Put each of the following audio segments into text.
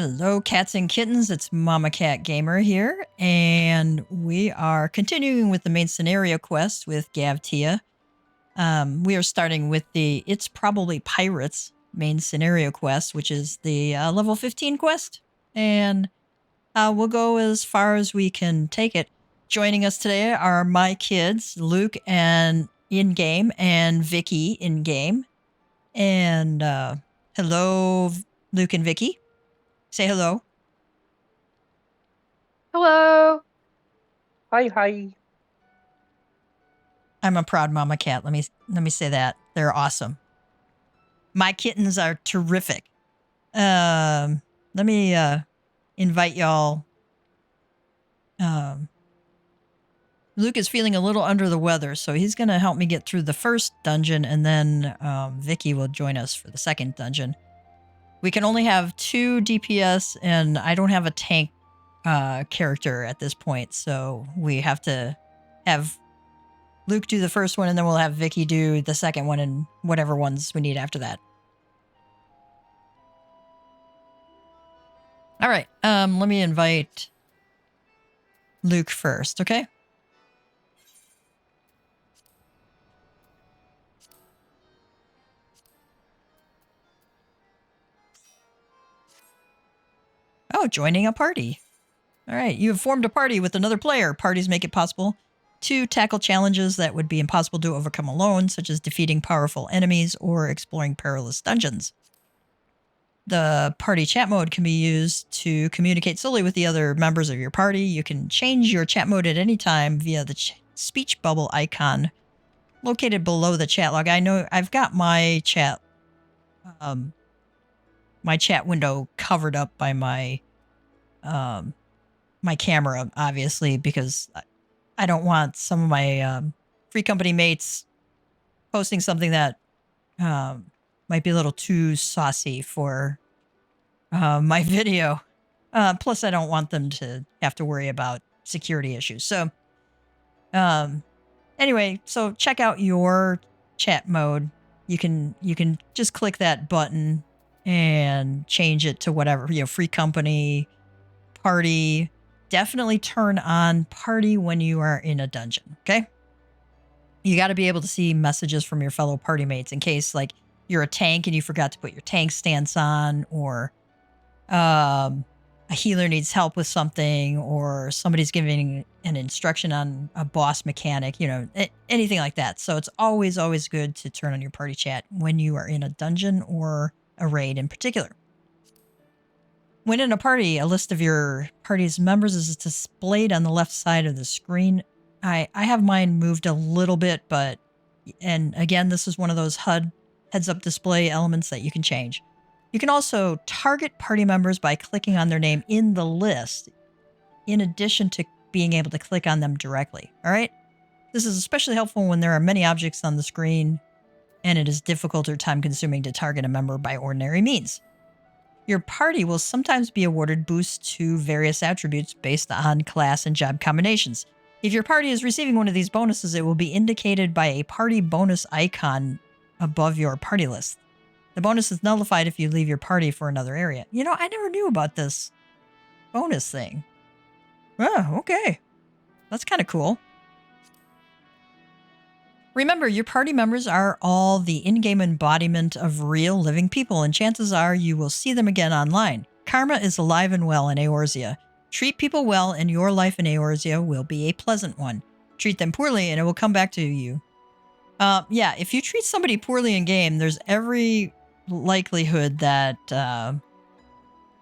Hello, cats and kittens. It's Mama Cat Gamer here, and we are continuing with the main scenario quest with Gavtia. We are starting with the It's Probably Pirates main scenario quest, which is the level 15 quest, and we'll go as far as we can take it. Joining us today are my kids, Luke and in-game, and Vicky in-game. And hello, Luke and Vicky. Say hello. Hello. Hi. I'm a proud mama cat. Let me say that. They're awesome. My kittens are terrific. Let me invite y'all. Luke is feeling a little under the weather, so he's going to help me get through the first dungeon, and then Vicky will join us for the second dungeon. We can only have 2 DPS, and I don't have a tank character at this point, so we have to have Luke do the first one, and then we'll have Vicky do the second one and whatever ones we need after that. All right. Let me invite Luke first, okay? Oh, joining a party. All right. You have formed a party with another player. Parties make it possible to tackle challenges that would be impossible to overcome alone, such as defeating powerful enemies or exploring perilous dungeons. The party chat mode can be used to communicate solely with the other members of your party. You can change your chat mode at any time via the speech bubble icon located below the chat log. I know I've got my chat window covered up by my my camera, obviously, because I don't want some of my free company mates posting something that might be a little too saucy for my video. Plus, I don't want them to have to worry about security issues. So, anyway, so check out your chat mode. You can just click that button and change it to whatever, free company, party. Definitely turn on party when you are in a dungeon, okay? You got to be able to see messages from your fellow party mates in case, like, you're a tank and you forgot to put your tank stance on, or a healer needs help with something, or somebody's giving an instruction on a boss mechanic, anything like that. So it's always good to turn on your party chat when you are in a dungeon or a raid in particular. When in a party, a list of your party's members is displayed on the left side of the screen. I have mine moved a little bit, and again, this is one of those HUD heads-up display elements that you can change. You can also target party members by clicking on their name in the list, in addition to being able to click on them directly, all right? This is especially helpful when there are many objects on the screen, and it is difficult or time-consuming to target a member by ordinary means. Your party will sometimes be awarded boosts to various attributes based on class and job combinations. If your party is receiving one of these bonuses, it will be indicated by a party bonus icon above your party list. The bonus is nullified if you leave your party for another area. I never knew about this bonus thing. Oh, okay. That's kind of cool. Remember, your party members are all the in-game embodiment of real living people, and chances are you will see them again online. Karma is alive and well in Eorzea. Treat people well, and your life in Eorzea will be a pleasant one. Treat them poorly, and it will come back to you. Yeah, if you treat somebody poorly in game, there's every likelihood that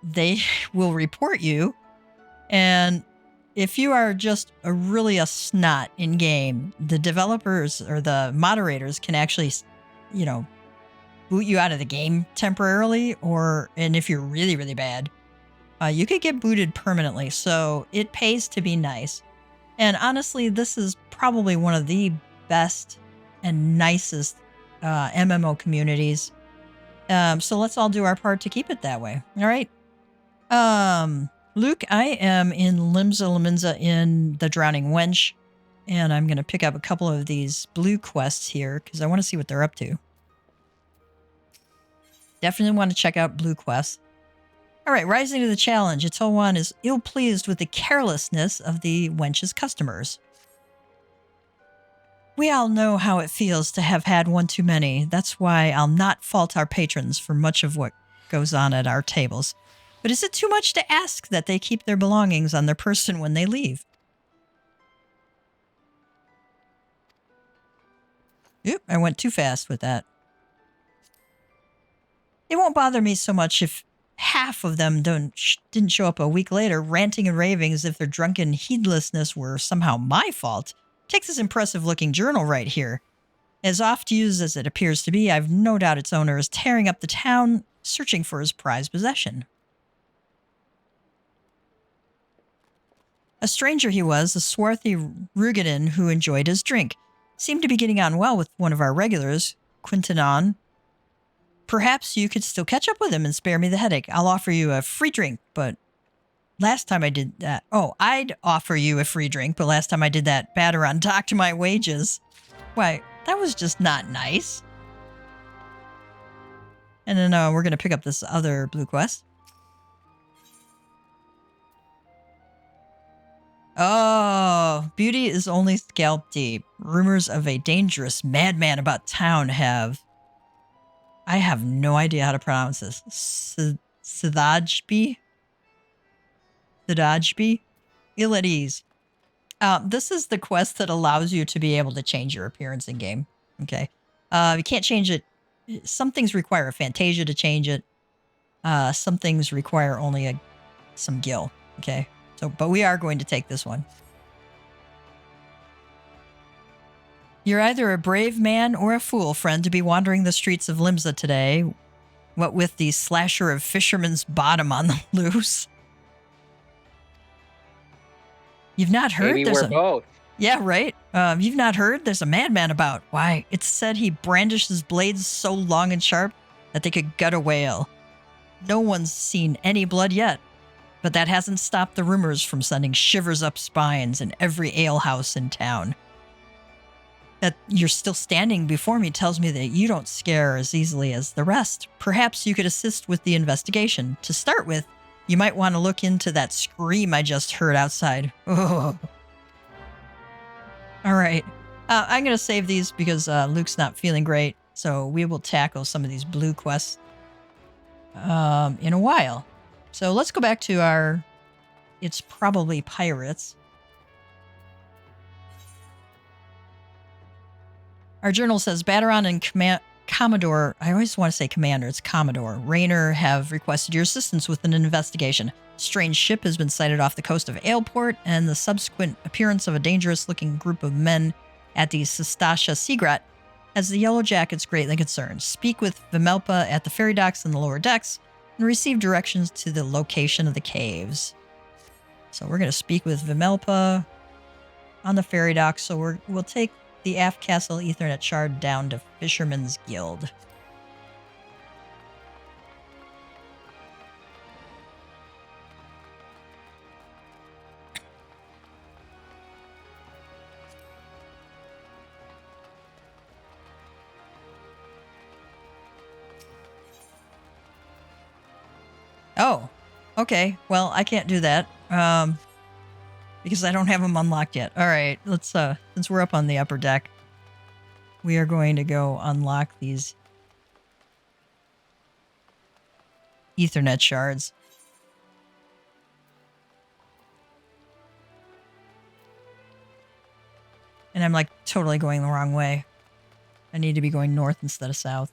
they will report you, and if you are just really a snot in game, the developers or the moderators can actually, boot you out of the game temporarily, and if you're really, really bad, you could get booted permanently. So it pays to be nice. And honestly, this is probably one of the best and nicest MMO communities. So let's all do our part to keep it that way. All right. Luke, I am in Limsa Laminza in the Drowning Wench, and I'm going to pick up a couple of these blue quests here because I want to see what they're up to. Definitely want to check out blue quests. All right, rising to the challenge. Itowan is ill-pleased with the carelessness of the wench's customers. We all know how it feels to have had one too many. That's why I'll not fault our patrons for much of what goes on at our tables. But is it too much to ask that they keep their belongings on their person when they leave? Oop, I went too fast with that. It won't bother me so much if half of them didn't show up a week later, ranting and raving as if their drunken heedlessness were somehow my fault. Take this impressive-looking journal right here. As oft-used as it appears to be, I've no doubt its owner is tearing up the town, searching for his prized possession. A stranger he was, a swarthy Rugadin who enjoyed his drink. Seemed to be getting on well with one of our regulars, Quintanon. Perhaps you could still catch up with him and spare me the headache. I'll offer you a free drink, but last time I did that... Oh, I'd offer you a free drink, but last time I did that, Battaron docked my wages. Why, that was just not nice. And then we're going to pick up this other blue quest. Oh, beauty is only scalp deep. Rumors of a dangerous madman about town have... I have no idea how to pronounce this. Sidajbi? Sidajbi? Ill at ease. This is the quest that allows you to be able to change your appearance in game. Okay. You can't change it. Some things require a Fantasia to change it. Some things require only some gil. Okay. So, but we are going to take this one. You're either a brave man or a fool, friend, to be wandering the streets of Limsa today, what with the slasher of Fisherman's Bottom on the loose. You've not heard? Maybe we're both. Yeah, right. You've not heard? There's a madman about. Why, it's said he brandishes blades so long and sharp that they could gut a whale. No one's seen any blood yet, but that hasn't stopped the rumors from sending shivers up spines in every alehouse in town. That you're still standing before me tells me that you don't scare as easily as the rest. Perhaps you could assist with the investigation. To start with, you might want to look into that scream I just heard outside. Oh. All right. I'm going to save these because Luke's not feeling great. So we will tackle some of these blue quests in a while. So let's go back to our... It's probably pirates. Our journal says Battaron and Commodore, I always want to say Commander, it's Commodore, Raynor have requested your assistance with an investigation. A strange ship has been sighted off the coast of Aleport, and the subsequent appearance of a dangerous-looking group of men at the Sestasha Seagrat has the Yellow Jackets greatly concerned. Speak with Vimelpa at the ferry docks in the lower decks and receive directions to the location of the caves. So we're going to speak with Vimelpa on the ferry docks, so we'll take the aft castle Ethernet shard down to Fisherman's Guild. Oh, okay. Well, I can't do that. Because I don't have them unlocked yet. All right, let's, since we're up on the upper deck, we are going to go unlock these Ethernet shards. And I'm like totally going the wrong way. I need to be going north instead of south.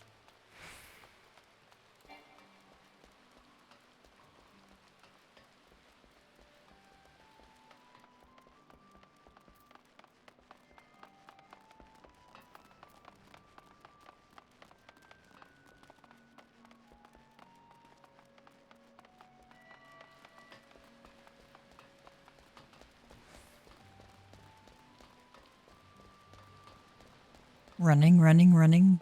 Running, running, running.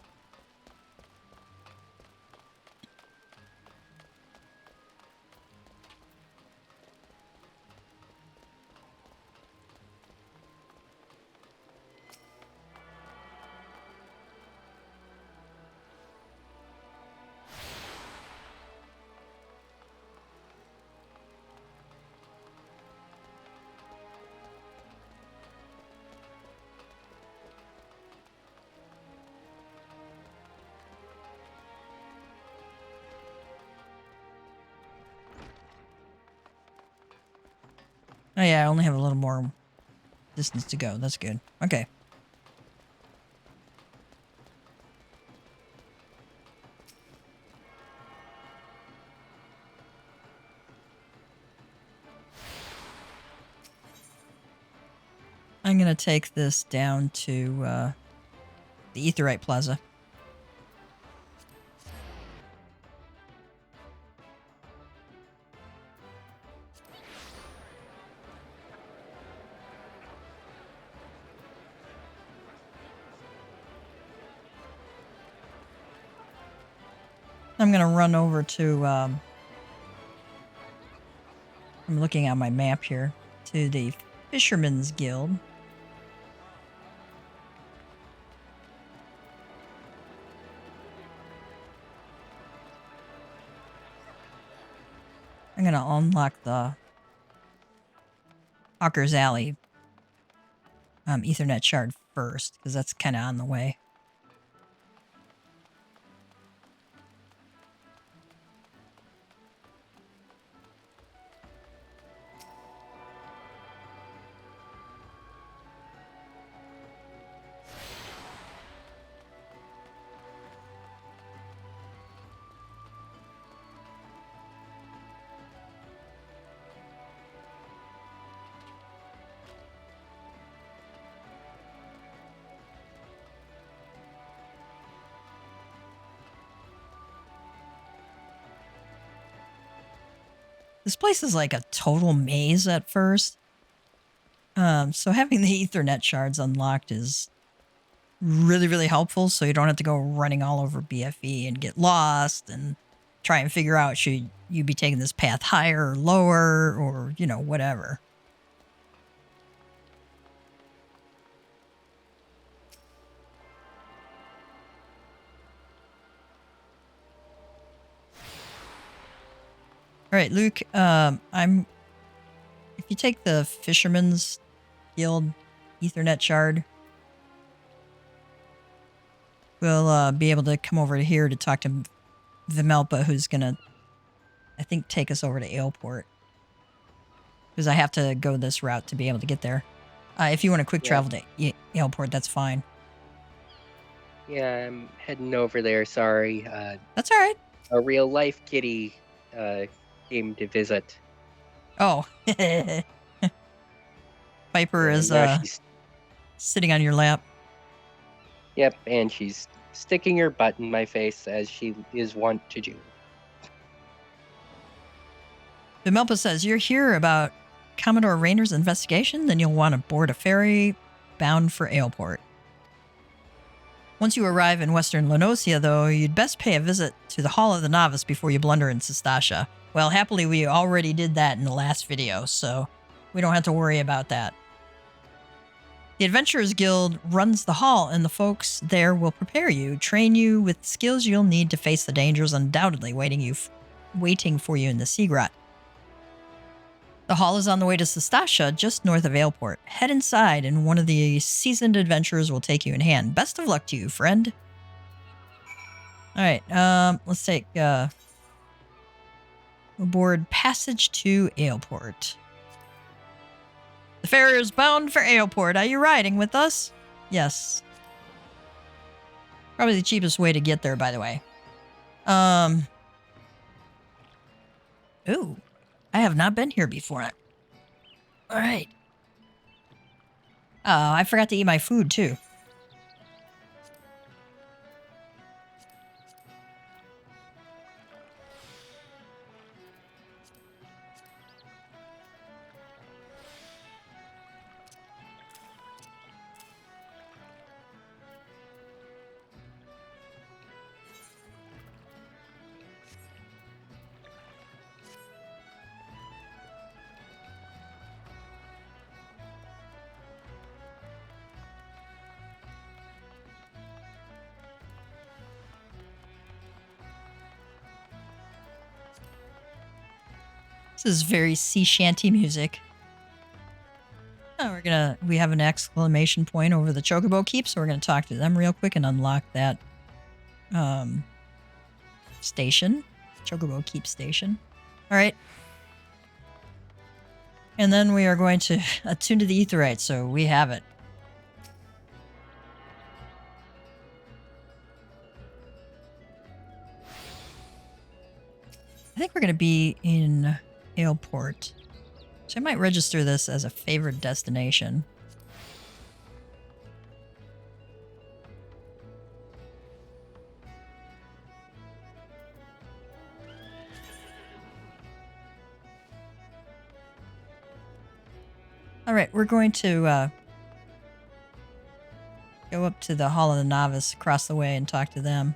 Oh yeah, I only have a little more distance to go. That's good. Okay. I'm going to take this down to the Aetheryte Plaza. I'm going to run over to, I'm looking at my map here, to the Fisherman's Guild. I'm going to unlock the Hawker's Alley Ethernet shard first, because that's kind of on the way. This place is like a total maze at first. So having the Ethernet shards unlocked is really, really helpful, so you don't have to go running all over BFE and get lost and try and figure out should you be taking this path higher or lower or, you know, whatever. All right, Luke, if you take the Fisherman's Guild Ethernet shard, we'll be able to come over to here to talk to Vimelpa, who's going to, I think, take us over to Aleport. Because I have to go this route to be able to get there. If you want to quick travel to Aleport, that's fine. Yeah, I'm heading over there. Sorry. That's all right. A real life kitty came to visit. Oh. Piper is she's sitting on your lap. Yep, and she's sticking her butt in my face as she is wont to do. Vimelpa says, you're here about Commodore Rayner's investigation? Then you'll want to board a ferry bound for Aleport. Once you arrive in Western Lenosia, though, you'd best pay a visit to the Hall of the Novice before you blunder in Sestasha. Well, happily, we already did that in the last video, so we don't have to worry about that. The Adventurers Guild runs the hall, and the folks there will prepare you, train you with skills you'll need to face the dangers undoubtedly waiting for you in the Seagrot. The hall is on the way to Sestasha, just north of Aleport. Head inside, and one of the seasoned adventurers will take you in hand. Best of luck to you, friend. All right, let's take aboard Passage to Aleport. The ferry is bound for Aleport. Are you riding with us? Yes. Probably the cheapest way to get there, by the way. Ooh. I have not been here before. All right. I forgot to eat my food, too. This is very sea shanty music. Oh, we have an exclamation point over the Chocobo Keep, so we're gonna talk to them real quick and unlock that station. Chocobo Keep station. All right. And then we are going to attune to the aetheryte, so we have it. I think we're going to be in Aleport. So I might register this as a favored destination. All right, we're going to go up to the Hall of the Novice across the way and talk to them.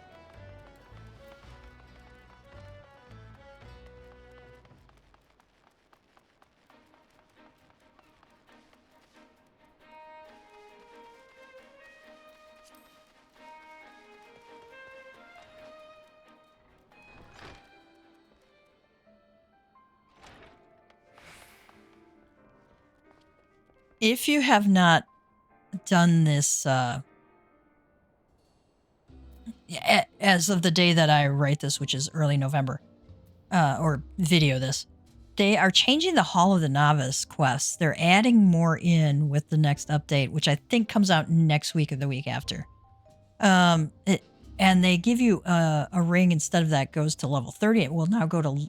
If you have not done this, as of the day that I write this, which is early November, or video this, they are changing the Hall of the Novice quests. They're adding more in with the next update, which I think comes out next week or the week after. And they give you a ring instead of that goes to level 30. It will now go to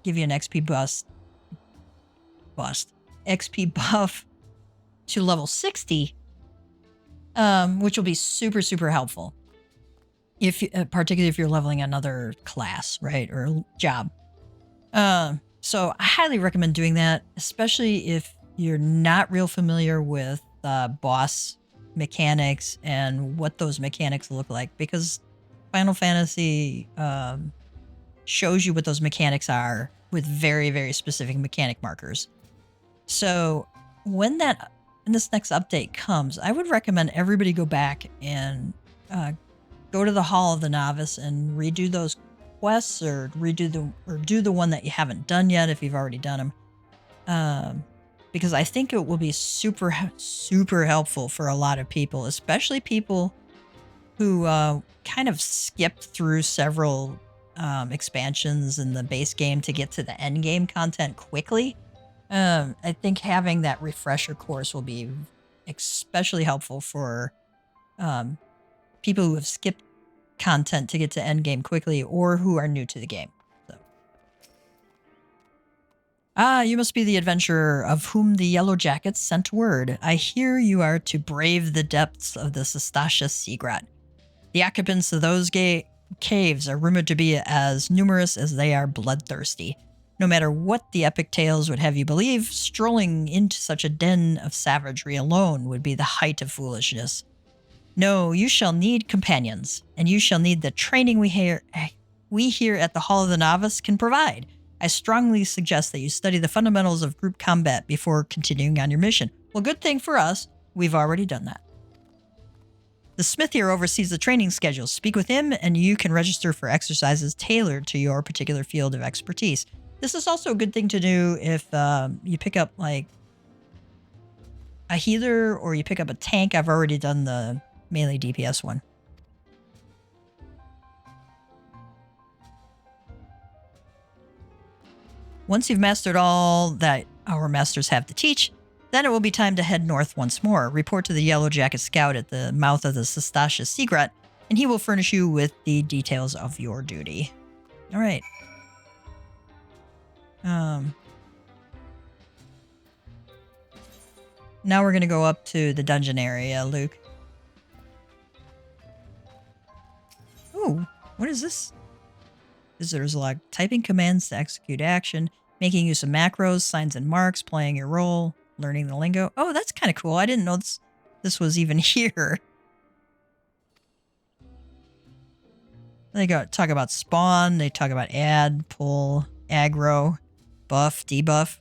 give you an XP XP buff to level 60, which will be super, super helpful. If particularly if you're leveling another class, right, or job. So I highly recommend doing that, especially if you're not real familiar with boss mechanics and what those mechanics look like, because Final Fantasy shows you what those mechanics are with very, very specific mechanic markers. So when this next update comes, I would recommend everybody go back and go to the Hall of the Novice and redo those quests, or do the one that you haven't done yet if you've already done them. Because I think it will be super, super helpful for a lot of people, especially people who kind of skipped through several expansions in the base game to get to the end game content quickly. I think having that refresher course will be especially helpful for people who have skipped content to get to end game quickly, or who are new to the game. So. You must be the adventurer of whom the Yellow Jackets sent word. I hear you are to brave the depths of the Sestasha Seagrat. The occupants of those caves are rumored to be as numerous as they are bloodthirsty. No matter what the epic tales would have you believe, strolling into such a den of savagery alone would be the height of foolishness. No, you shall need companions, and you shall need the training we here at the Hall of the Novice can provide. I strongly suggest that you study the fundamentals of group combat before continuing on your mission. Well, good thing for us, we've already done that. The smith here oversees the training schedule. Speak with him, and you can register for exercises tailored to your particular field of expertise. This is also a good thing to do if you pick up, like, a healer or you pick up a tank. I've already done the melee DPS one. Once you've mastered all that our masters have to teach, then it will be time to head north once more. Report to the Yellow Jacket Scout at the mouth of the Sestasha Seagrat, and he will furnish you with the details of your duty. All right. Now we're going to go up to the dungeon area, Luke. Ooh, what is this? Visitor's log. Typing commands to execute action, making use of macros, signs and marks, playing your role, learning the lingo. Oh, that's kind of cool. I didn't know this was even here. They talk about spawn. They talk about add, pull, aggro, buff, debuff.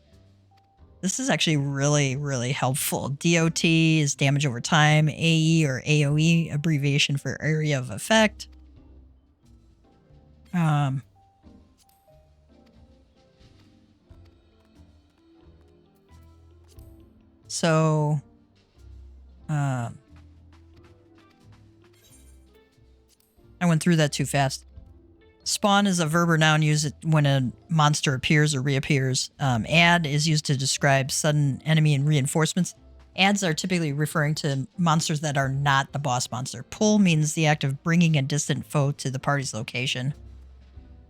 This is actually really, really helpful. DOT is damage over time. AE or AOE, abbreviation for area of effect. So, I went through that too fast. Spawn is a verb or noun used when a monster appears or reappears. Add is used to describe sudden enemy and reinforcements. Adds are typically referring to monsters that are not the boss monster. Pull means the act of bringing a distant foe to the party's location.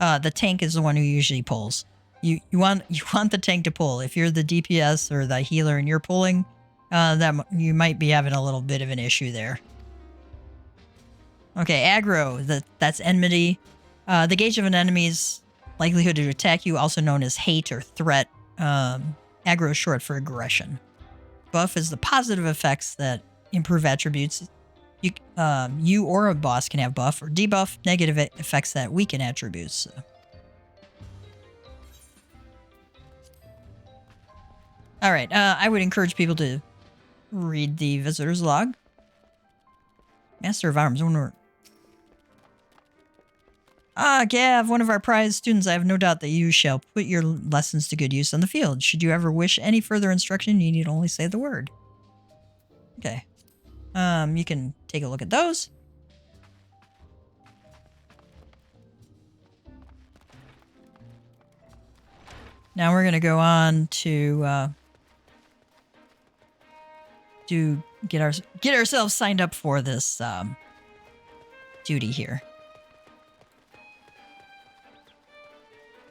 The tank is the one who usually pulls. You want the tank to pull. If you're the DPS or the healer and you're pulling, that you might be having a little bit of an issue there. Okay, aggro. That's enmity. The gauge of an enemy's likelihood to attack you, also known as hate or threat. Aggro is short for aggression. Buff is the positive effects that improve attributes. You or a boss can have buff or debuff, negative effects that weaken attributes. All right, I would encourage people to read the visitor's log. Master of Arms. Gav, one of our prized students, I have no doubt that you shall put your lessons to good use on the field. Should you ever wish any further instruction, you need only say the word. Okay. You can take a look at those. Now we're going to go on to get ourselves signed up for this duty here.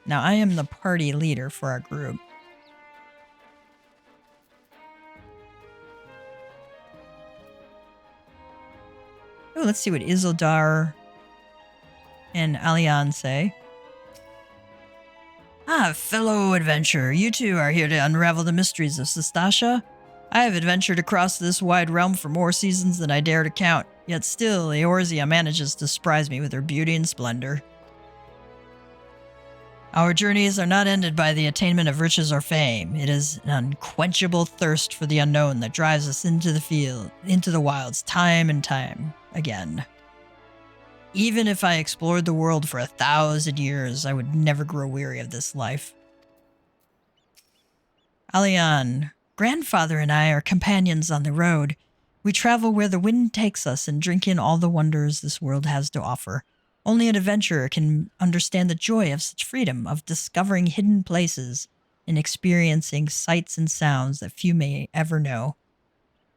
Now, I am the party leader for our group. Oh, let's see what Isildar and Alian say. Ah, fellow adventurer, you two are here to unravel the mysteries of Sestasha. I have adventured across this wide realm for more seasons than I dare to count, yet still Eorzea manages to surprise me with her beauty and splendor. Our journeys are not ended by the attainment of riches or fame. It is an unquenchable thirst for the unknown that drives us into the wilds, time and time again. Even if I explored the world for 1,000 years, I would never grow weary of this life. Alian, grandfather and I are companions on the road. We travel where the wind takes us and drink in all the wonders this world has to offer. Only an adventurer can understand the joy of such freedom, of discovering hidden places and experiencing sights and sounds that few may ever know.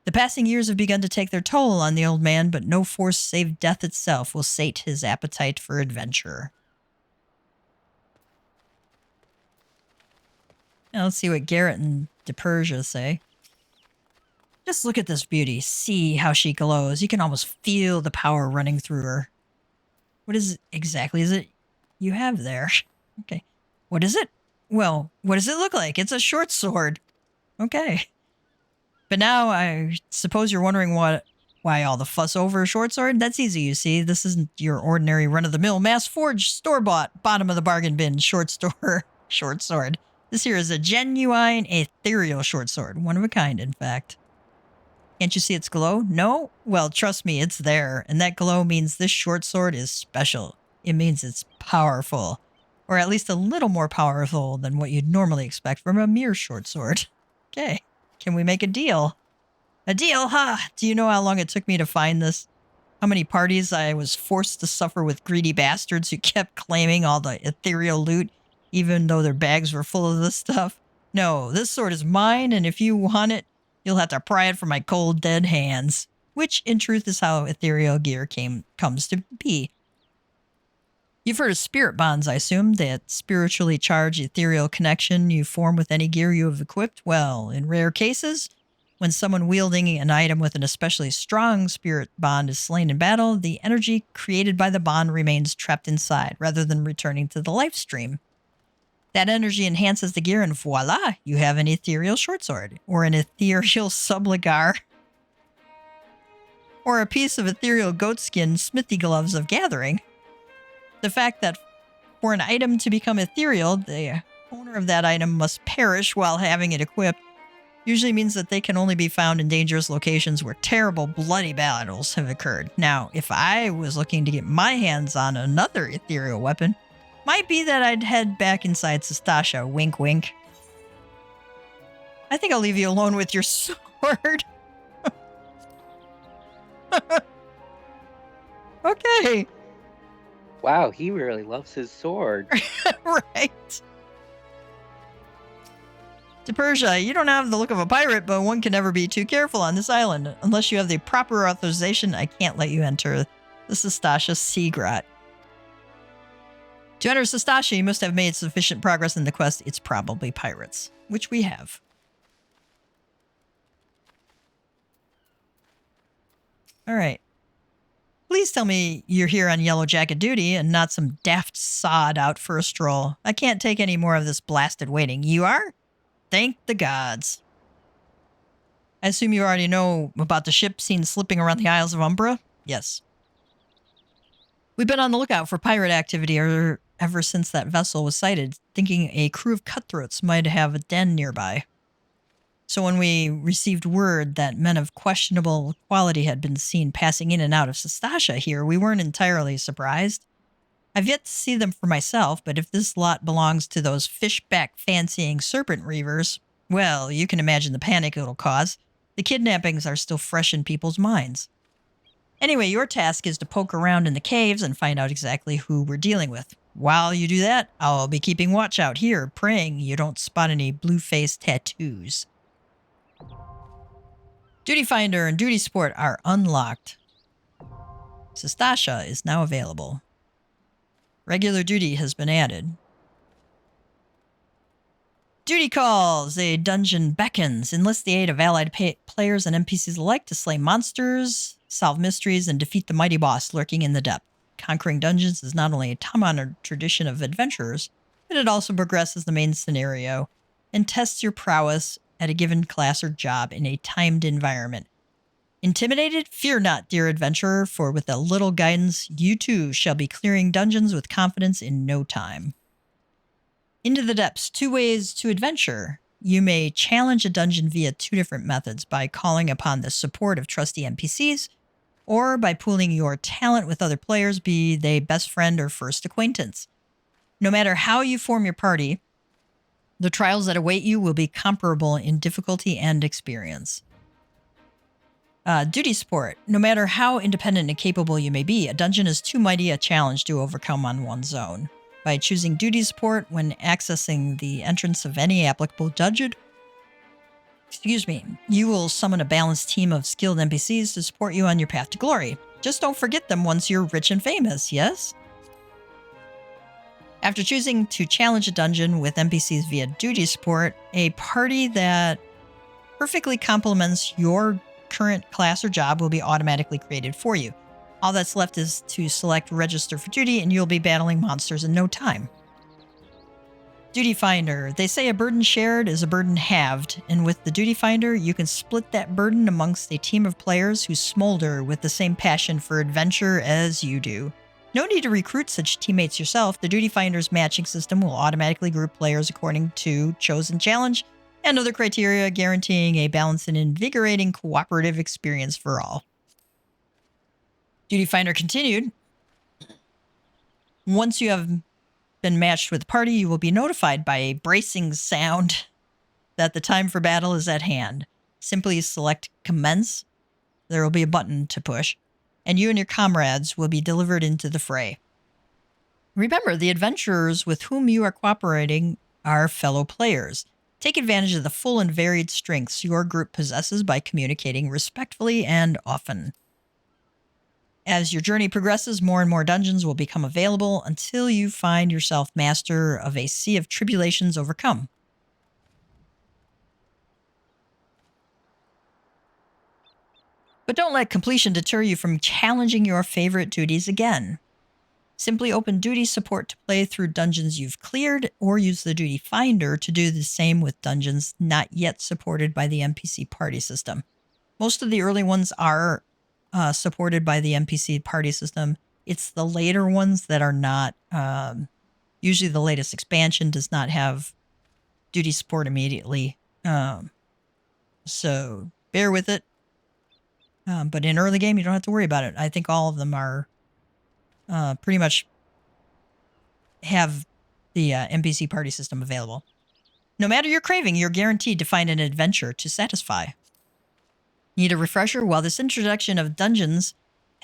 The passing years have begun to take their toll on the old man, but no force save death itself will sate his appetite for adventure. Now let's see what Garrett and DePersia say. Just look at this beauty. See how she glows. You can almost feel the power running through her. What exactly is it you have there? Okay. What is it? Well, what does it look like? It's a short sword. Okay. But now I suppose you're wondering why all the fuss over a short sword? That's easy, you see. This isn't your ordinary run-of-the-mill mass-forged, store-bought, bottom-of-the-bargain-bin short sword. This here is a genuine ethereal short sword. One of a kind, in fact. Can't you see its glow? No? Well, trust me, it's there. And that glow means this short sword is special. It means it's powerful. Or at least a little more powerful than what you'd normally expect from a mere short sword. Okay. Can we make a deal? A deal, huh? Do you know how long it took me to find this? How many parties I was forced to suffer with greedy bastards who kept claiming all the ethereal loot, even though their bags were full of this stuff? No, this sword is mine, and if you want it, you'll have to pry it from my cold, dead hands. Which, in truth, is how ethereal gear comes to be. You've heard of spirit bonds, I assume, that spiritually charged ethereal connection you form with any gear you have equipped? Well, in rare cases, when someone wielding an item with an especially strong spirit bond is slain in battle, the energy created by the bond remains trapped inside, rather than returning to the life stream. That energy enhances the gear, and voila, you have an ethereal short sword, or an ethereal subligar, or a piece of ethereal goatskin smithy gloves of gathering. The fact that for an item to become ethereal, the owner of that item must perish while having it equipped usually means that they can only be found in dangerous locations where terrible bloody battles have occurred. Now, if I was looking to get my hands on another ethereal weapon, might be that I'd head back inside Sestasha, wink wink. I think I'll leave you alone with your sword. Okay. Wow, he really loves his sword. Right. To Persia, you don't have the look of a pirate, but one can never be too careful on this island. Unless you have the proper authorization, I can't let you enter the Sestasha Sea Grot. To enter Sestasha, you must have made sufficient progress in the quest. It's probably pirates, which we have. All right. Please tell me you're here on Yellow Jacket duty and not some daft sod out for a stroll. I can't take any more of this blasted waiting. You are? Thank the gods. I assume you already know about the ship seen slipping around the Isles of Umbra? Yes. We've been on the lookout for pirate activity ever since that vessel was sighted, thinking a crew of cutthroats might have a den nearby. So when we received word that men of questionable quality had been seen passing in and out of Sestasha here, we weren't entirely surprised. I've yet to see them for myself, but if this lot belongs to those fishback-fancying serpent reavers, well, you can imagine the panic it'll cause. The kidnappings are still fresh in people's minds. Anyway, your task is to poke around in the caves and find out exactly who we're dealing with. While you do that, I'll be keeping watch out here, praying you don't spot any blue-faced tattoos. Duty Finder and Duty Sport are unlocked. Sestasha is now available. Regular duty has been added. Duty calls. A dungeon beckons. Enlist the aid of allied players and NPCs alike to slay monsters, solve mysteries, and defeat the mighty boss lurking in the depth. Conquering dungeons is not only a time-honored tradition of adventurers, but it also progresses the main scenario and tests your prowess at a given class or job in a timed environment. Intimidated? Fear not, dear adventurer, for with a little guidance, you too shall be clearing dungeons with confidence in no time. Into the Depths, 2 ways to adventure. You may challenge a dungeon via 2 different methods, by calling upon the support of trusty NPCs, or by pooling your talent with other players, be they best friend or first acquaintance. No matter how you form your party, the trials that await you will be comparable in difficulty and experience. Duty Sport. No matter how independent and capable you may be, a dungeon is too mighty a challenge to overcome on one's own. By choosing Duty Support when accessing the entrance of any applicable dungeon, you will summon a balanced team of skilled NPCs to support you on your path to glory. Just don't forget them once you're rich and famous, yes? After choosing to challenge a dungeon with NPCs via Duty Support, a party that perfectly complements your current class or job will be automatically created for you. All that's left is to select Register for Duty, and you'll be battling monsters in no time. Duty Finder. They say a burden shared is a burden halved, and with the Duty Finder, you can split that burden amongst a team of players who smolder with the same passion for adventure as you do. No need to recruit such teammates yourself. The Duty Finder's matching system will automatically group players according to chosen challenge and other criteria, guaranteeing a balanced and invigorating cooperative experience for all. Duty Finder continued. Once you have been matched with a party, you will be notified by a bracing sound that the time for battle is at hand. Simply select Commence. There will be a button to push, and you and your comrades will be delivered into the fray. Remember, the adventurers with whom you are cooperating are fellow players. Take advantage of the full and varied strengths your group possesses by communicating respectfully and often. As your journey progresses, more and more dungeons will become available until you find yourself master of a sea of tribulations overcome. But don't let completion deter you from challenging your favorite duties again. Simply open Duty Support to play through dungeons you've cleared, or use the Duty Finder to do the same with dungeons not yet supported by the NPC party system. Most of the early ones are supported by the NPC party system. It's the later ones that are not. Usually the latest expansion does not have Duty Support immediately. So bear with it. But in early game, you don't have to worry about it. I think all of them are pretty much have the NPC party system available. No matter your craving, you're guaranteed to find an adventure to satisfy. Need a refresher? Well, this introduction of dungeons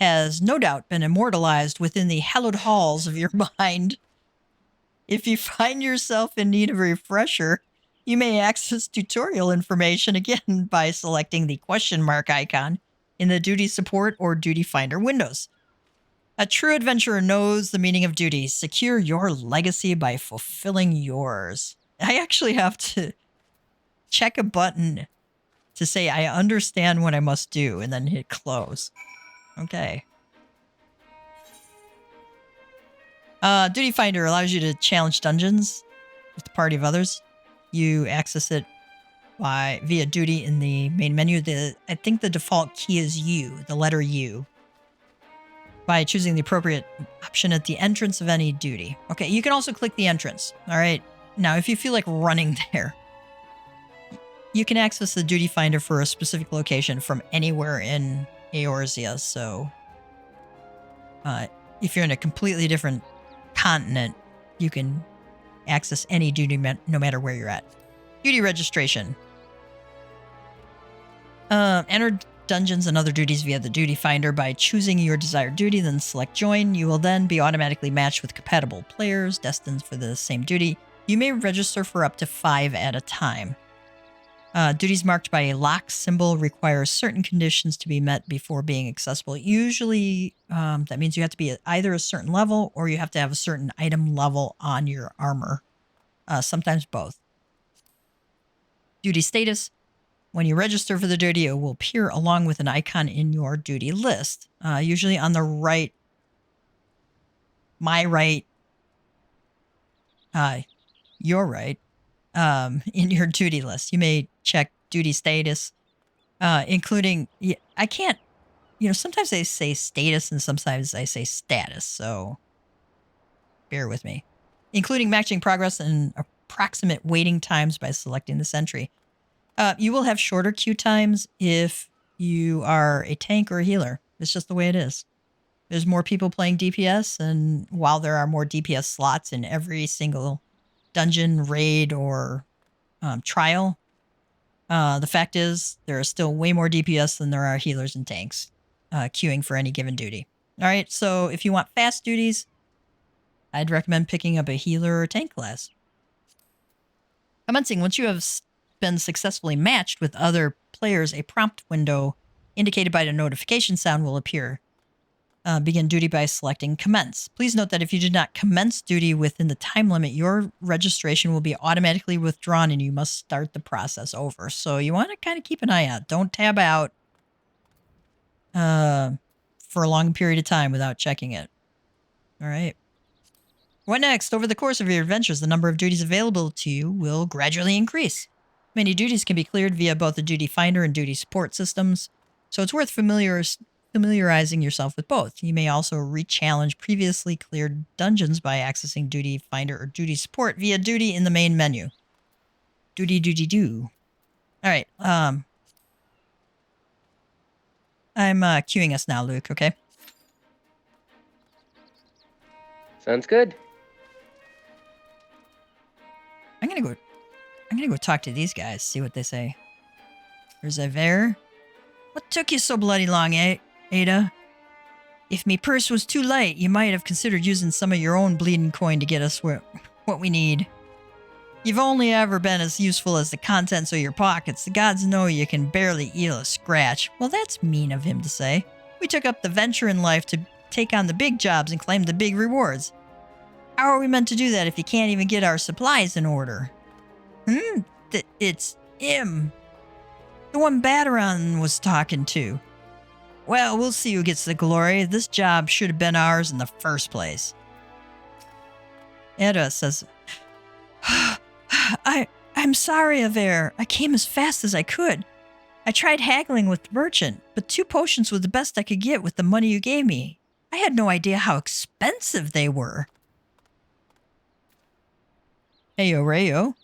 has no doubt been immortalized within the hallowed halls of your mind. If you find yourself in need of a refresher, you may access tutorial information again by selecting the question mark icon in the Duty Support or Duty Finder windows. A true adventurer knows the meaning of duty. Secure your legacy by fulfilling yours. I actually have to check a button to say I understand what I must do and then hit close. Okay. Duty Finder allows you to challenge dungeons with a party of others. You access it via duty in the main menu. I think the default key is U, the letter U, by choosing the appropriate option at the entrance of any duty. Okay, you can also click the entrance. All right. Now, if you feel like running there, you can access the Duty Finder for a specific location from anywhere in Eorzea. So, if you're in a completely different continent, you can access any duty no matter where you're at. Duty registration. Enter dungeons and other duties via the Duty Finder by choosing your desired duty, then select join. You will then be automatically matched with compatible players destined for the same duty. You may register for up to 5 at a time. Duties marked by a lock symbol require certain conditions to be met before being accessible. Usually, that means you have to be at either a certain level or you have to have a certain item level on your armor. Sometimes both. Duty status. When you register for the duty, it will appear along with an icon in your duty list. Usually on the right, my right, your right, in your duty list. You may check duty status, including, I can't, sometimes they say status and sometimes I say status, so bear with me. Including matching progress and approximate waiting times by selecting this entry. You will have shorter queue times if you are a tank or a healer. It's just the way it is. There's more people playing DPS, and while there are more DPS slots in every single dungeon, raid, or trial, the fact is there are still way more DPS than there are healers and tanks queuing for any given duty. All right, so if you want fast duties, I'd recommend picking up a healer or tank class. Commencing, once you have been successfully matched with other players, a prompt window indicated by the notification sound will appear. Begin duty by selecting commence. Please note that if you did not commence duty within the time limit, your registration will be automatically withdrawn and you must start the process over. So you want to kind of keep an eye out. Don't tab out for a long period of time without checking it. All right. What next? Over the course of your adventures, the number of duties available to you will gradually increase. Many duties can be cleared via both the Duty Finder and Duty Support systems, so it's worth familiarizing yourself with both. You may also re-challenge previously cleared dungeons by accessing Duty Finder or Duty Support via Duty in the main menu. Duty. All right. I'm queuing us now, Luke, okay? Sounds good. I'm gonna go talk to these guys, see what they say. There's Aver. What took you so bloody long, Ada? If me purse was too light, you might have considered using some of your own bleeding coin to get us what we need. You've only ever been as useful as the contents of your pockets. The gods know you can barely eel a scratch. Well, that's mean of him to say. We took up the venture in life to take on the big jobs and claim the big rewards. How are we meant to do that if you can't even get our supplies in order? It's him. The one Battaron was talking to. Well, we'll see who gets the glory. This job should have been ours in the first place. Edda says, I'm sorry, Aver. I came as fast as I could. I tried haggling with the merchant, but 2 potions was the best I could get with the money you gave me. I had no idea how expensive they were. Heyo, Rayo.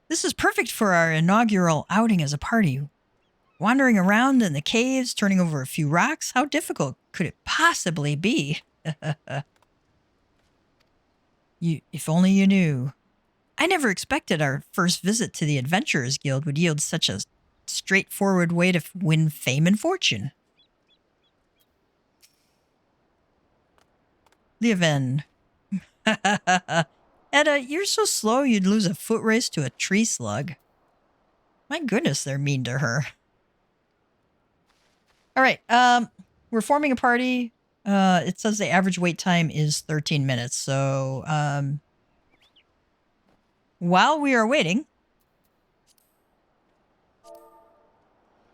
This is perfect for our inaugural outing as a party. Wandering around in the caves, turning over a few rocks, how difficult could it possibly be? If only you knew. I never expected our first visit to the Adventurers Guild would yield such a straightforward way to win fame and fortune. Lieven. Edda, you're so slow you'd lose a foot race to a tree slug. My goodness, they're mean to her. All right, we're forming a party. It says the average wait time is 13 minutes. So, while we are waiting,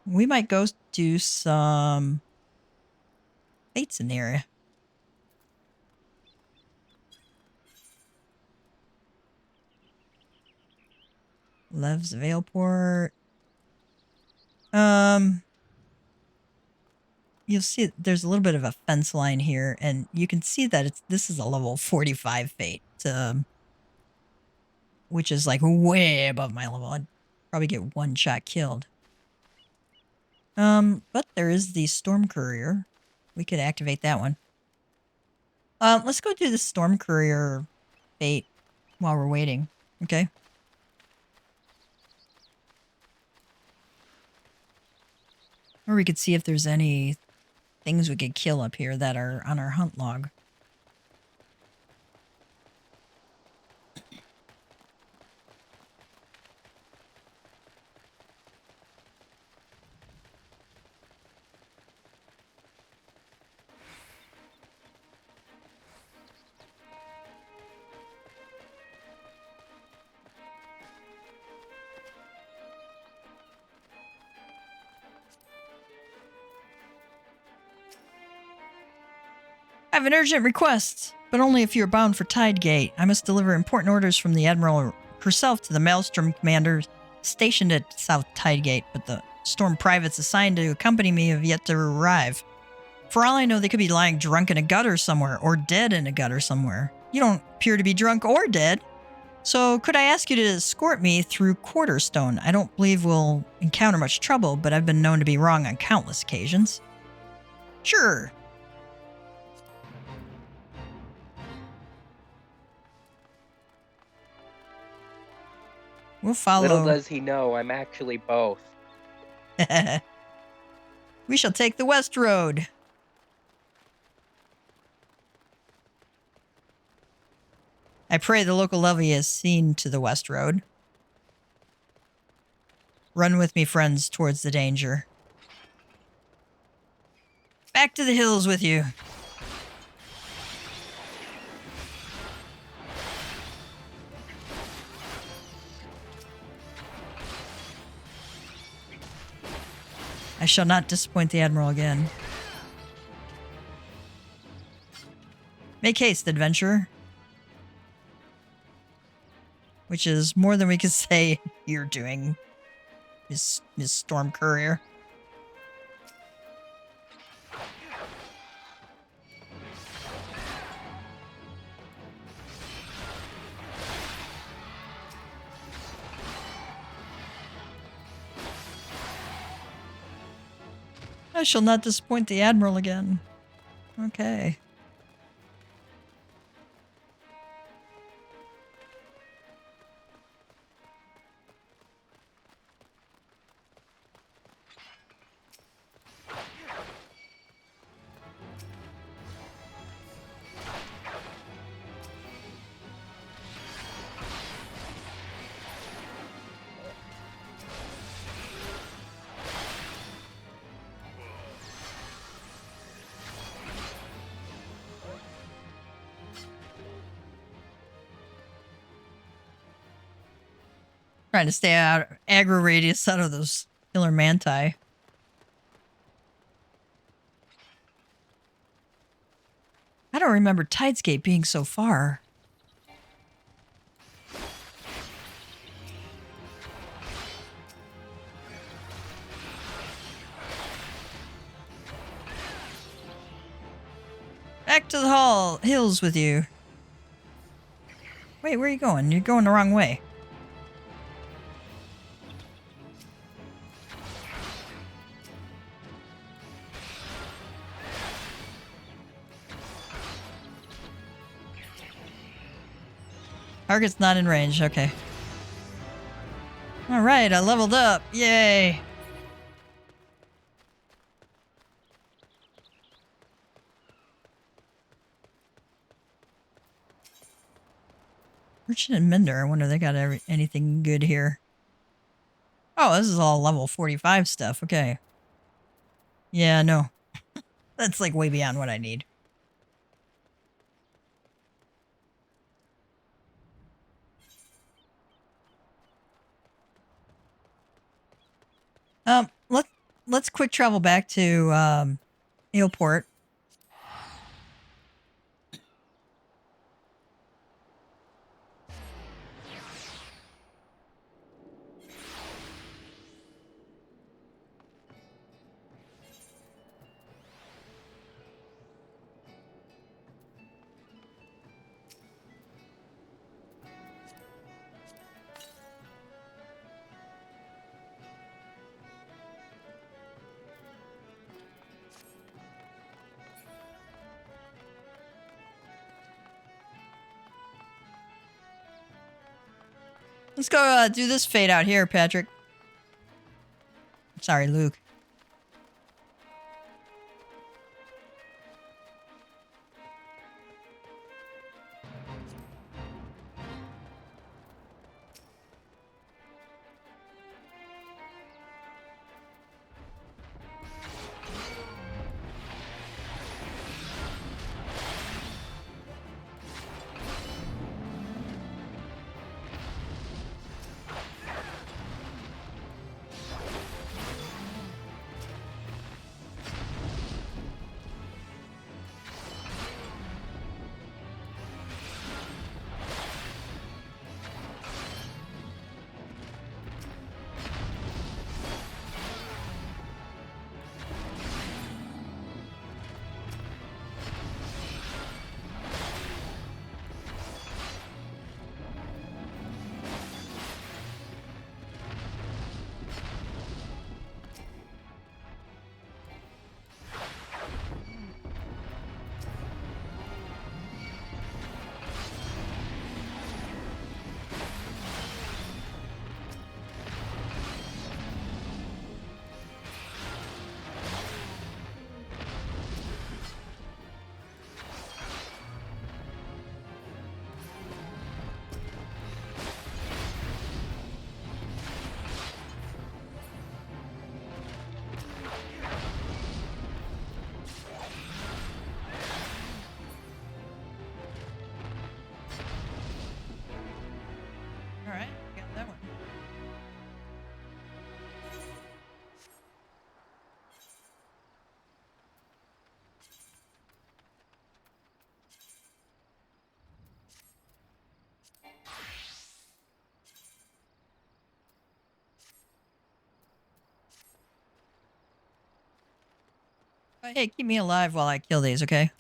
we might go do some fates in the area. Lev's Veilport. You'll see there's a little bit of a fence line here, and you can see that this is a level 45 fate, which is like way above my level. I'd probably get one shot killed. But there is the Storm Courier. We could activate that one. Let's go do the Storm Courier fate while we're waiting. Okay. Or we could see if there's any things we could kill up here that are on our hunt log. I have an urgent request, but only if you're bound for Tidegate. I must deliver important orders from the Admiral herself to the Maelstrom commander stationed at South Tidegate, but the Storm privates assigned to accompany me have yet to arrive. For all I know, they could be lying drunk in a gutter somewhere, or dead in a gutter somewhere. You don't appear to be drunk or dead. So could I ask you to escort me through Quarterstone? I don't believe we'll encounter much trouble, but I've been known to be wrong on countless occasions. Sure. We'll follow. Little does he know, I'm actually both. We shall take the West Road. I pray the local levy has seen to the West Road. Run with me, friends, towards the danger. Back to the hills with you. I shall not disappoint the Admiral again. Make haste, adventurer. Which is more than we could say you're doing, Miss Storm Courier. I shall not disappoint the Admiral again. Okay. Trying to stay out aggro radius out of those killer manti. I don't remember Tidescape being so far. Back to the hills with you. Wait, where are you going? You're going the wrong way. Target's not in range, okay. Alright, I leveled up. Yay! Merchant and Mender. I wonder if they got anything good here. Oh, this is all level 45 stuff. Okay. Yeah, no. That's like way beyond what I need. Let's quick travel back to Ailport. Let's go do this fade out here, Patrick. Sorry, Luke. All right, got that one. Hey, keep me alive while I kill these, okay?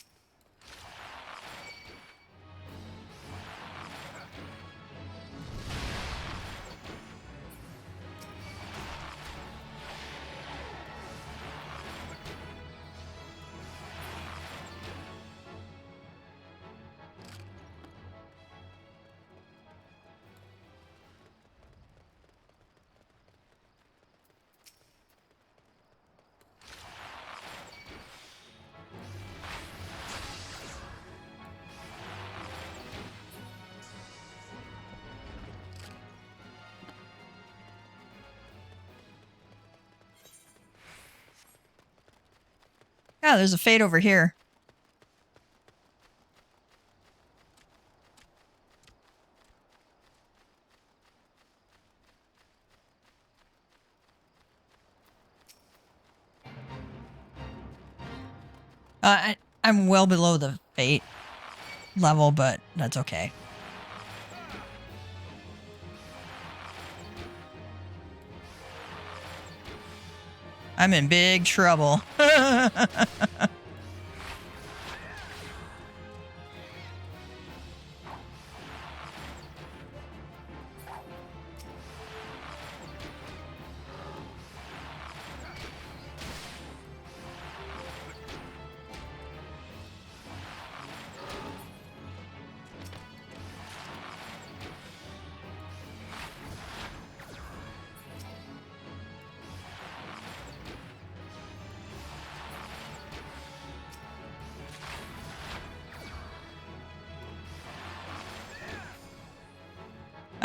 Yeah, there's a fade over here. I'm well below the fate level, but that's okay. I'm in big trouble.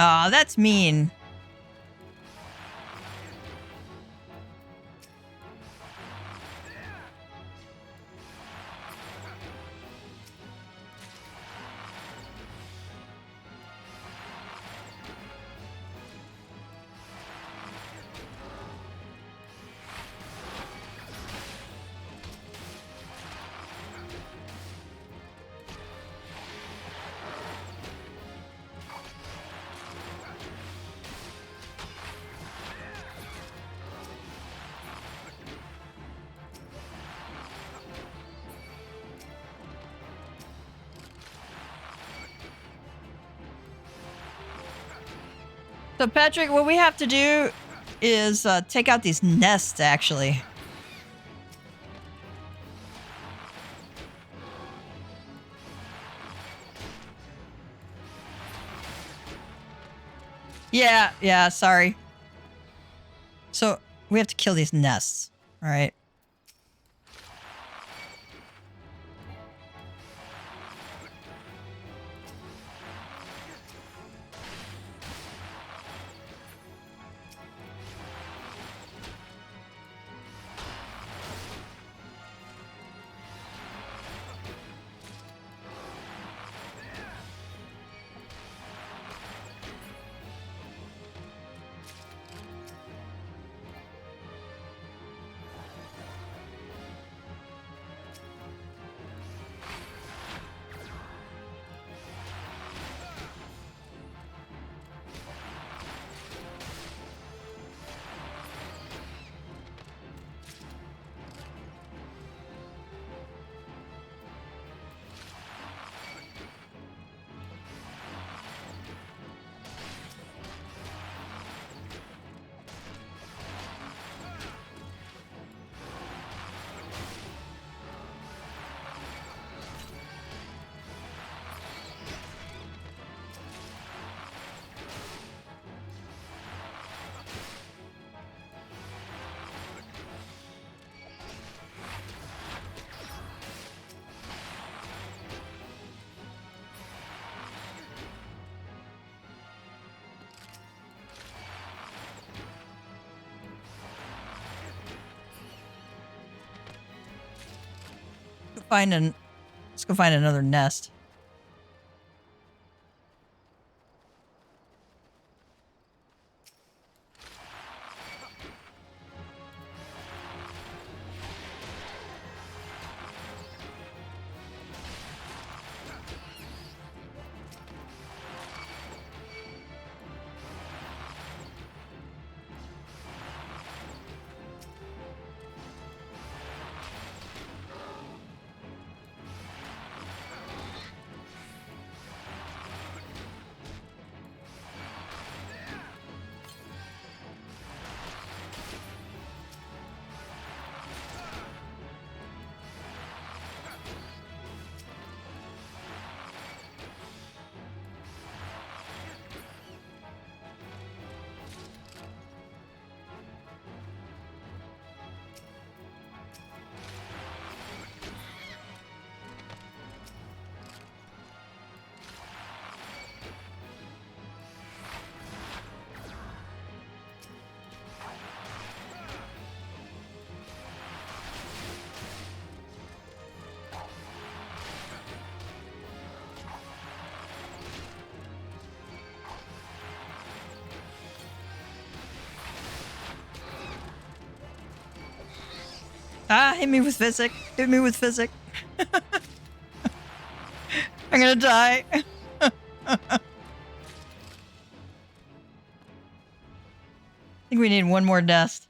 Aw, that's mean. So, Patrick, what we have to do is take out these nests, actually. Yeah, sorry. So, we have to kill these nests, all right? Let's go find another nest. Ah, hit me with physic. Hit me with physic. I'm gonna die. I think we need one more nest.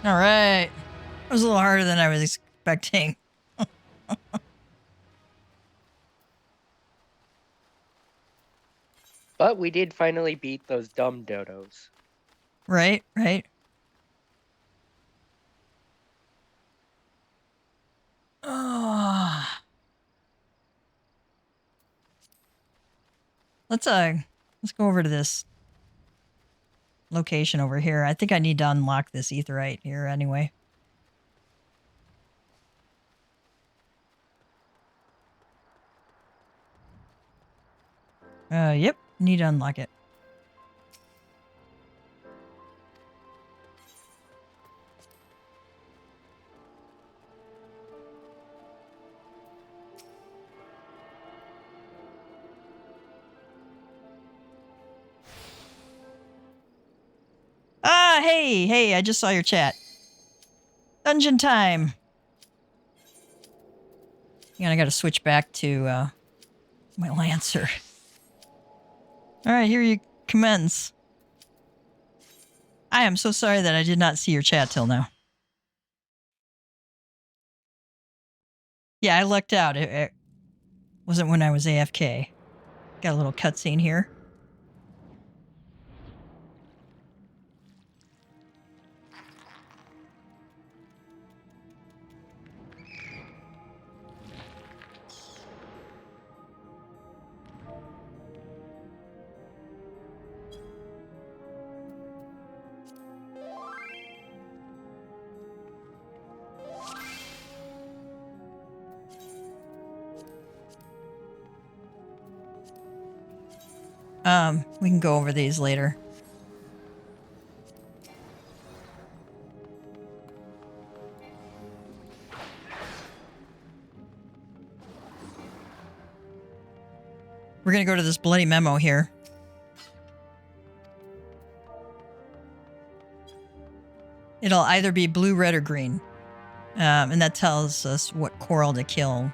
All right. That was a little harder than I was expecting. But we did finally beat those dumb dodos. Right, right. Oh. Let's go over to this location over here. I think I need to unlock this aetheryte here anyway. Yep, need to unlock it. Ah, hey, I just saw your chat. Dungeon time. And I gotta switch back to my Lancer. Alright, here you commence. I am so sorry that I did not see your chat till now. Yeah, I lucked out. It wasn't when I was AFK. Got a little cutscene here. We can go over these later. We're gonna go to this bloody memo here. It'll either be blue, red, or green. And that tells us what coral to kill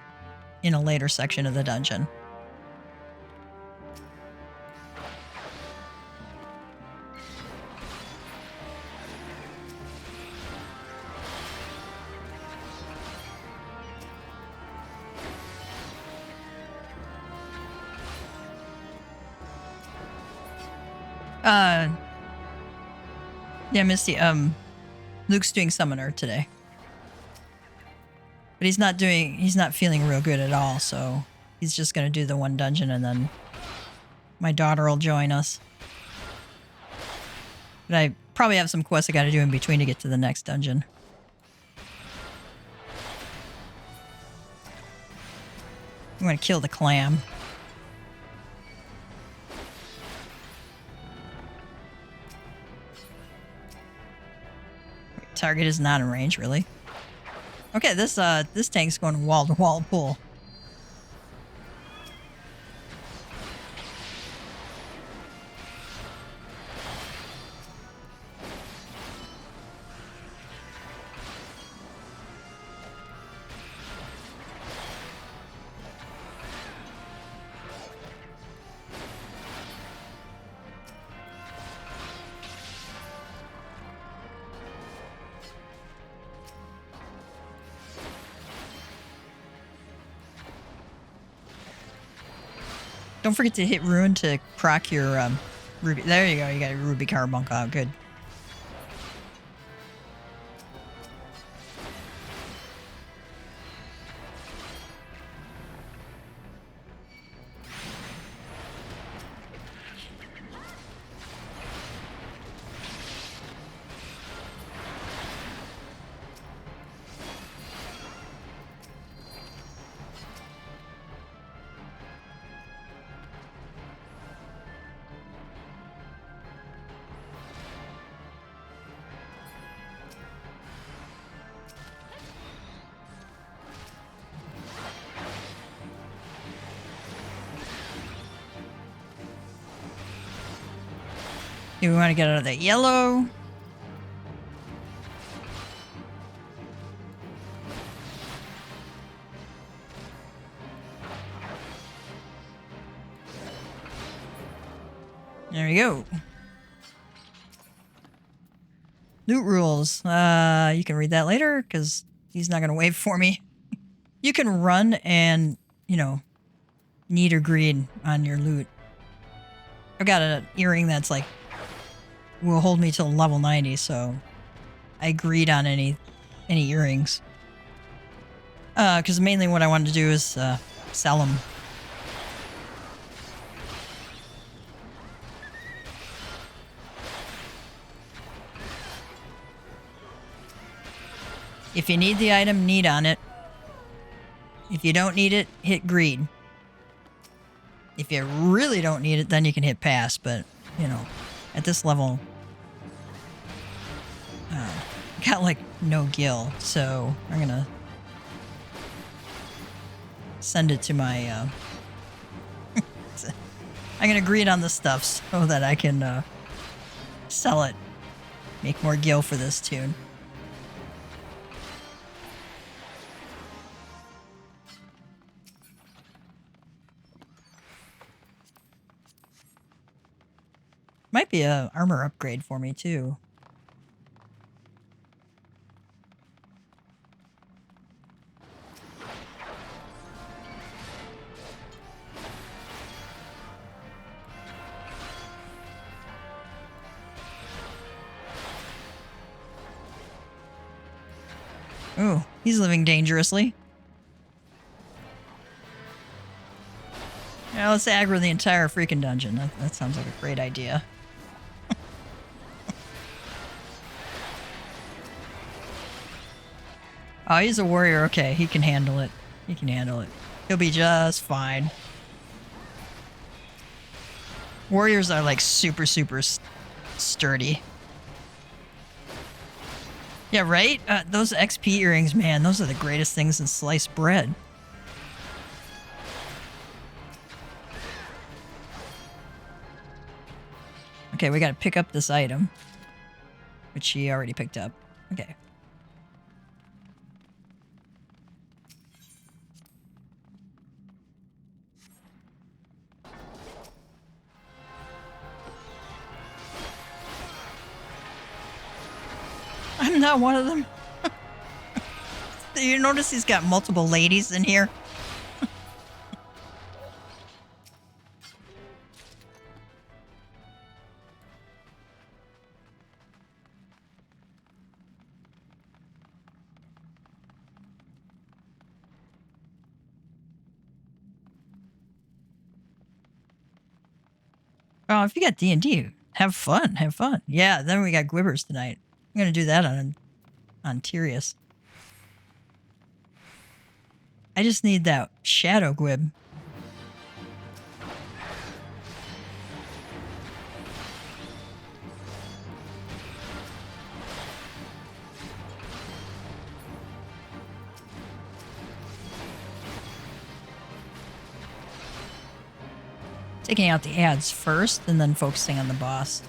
in a later section of the dungeon. Yeah, Misty, Luke's doing Summoner today. But he's not feeling real good at all, so he's just gonna do the one dungeon and then my daughter will join us. But I probably have some quests I gotta do in between to get to the next dungeon. I'm gonna kill the clam. Target is not in range, really. Okay, this tank's going wall to wall pull. Don't forget to hit ruin to proc your ruby. There you go. You got your ruby carbuncle out. Good. Do we want to get out of that yellow? There we go. Loot rules. You can read that later because he's not going to wait for me. You can run and, you know, need or greed on your loot. I've got an earring that's like, will hold me till level 90, so I greed on any earrings. Because mainly what I wanted to do is sell them. If you need the item, need on it. If you don't need it, hit greed. If you really don't need it, then you can hit pass, but, you know, at this level, got like no gil, so I'm gonna send it to my, I'm gonna greed on the stuff so that I can sell it, make more gil for this tune. Might be a armor upgrade for me too. Ooh, he's living dangerously. Yeah, let's aggro the entire freaking dungeon. That sounds like a great idea. Oh, he's a warrior. Okay, he can handle it. He can handle it. He'll be just fine. Warriors are like super sturdy. Yeah, right? Those XP earrings, man, those are the greatest things in sliced bread. Okay, we gotta pick up this item, which she already picked up. Okay. I'm not one of them. You notice he's got multiple ladies in here? Oh, if you got D&D, have fun, have fun. Yeah, then we got Gwibbers tonight. I'm gonna do that on Tyrius. I just need that shadow Gwib. Taking out the ads first and then focusing on the boss.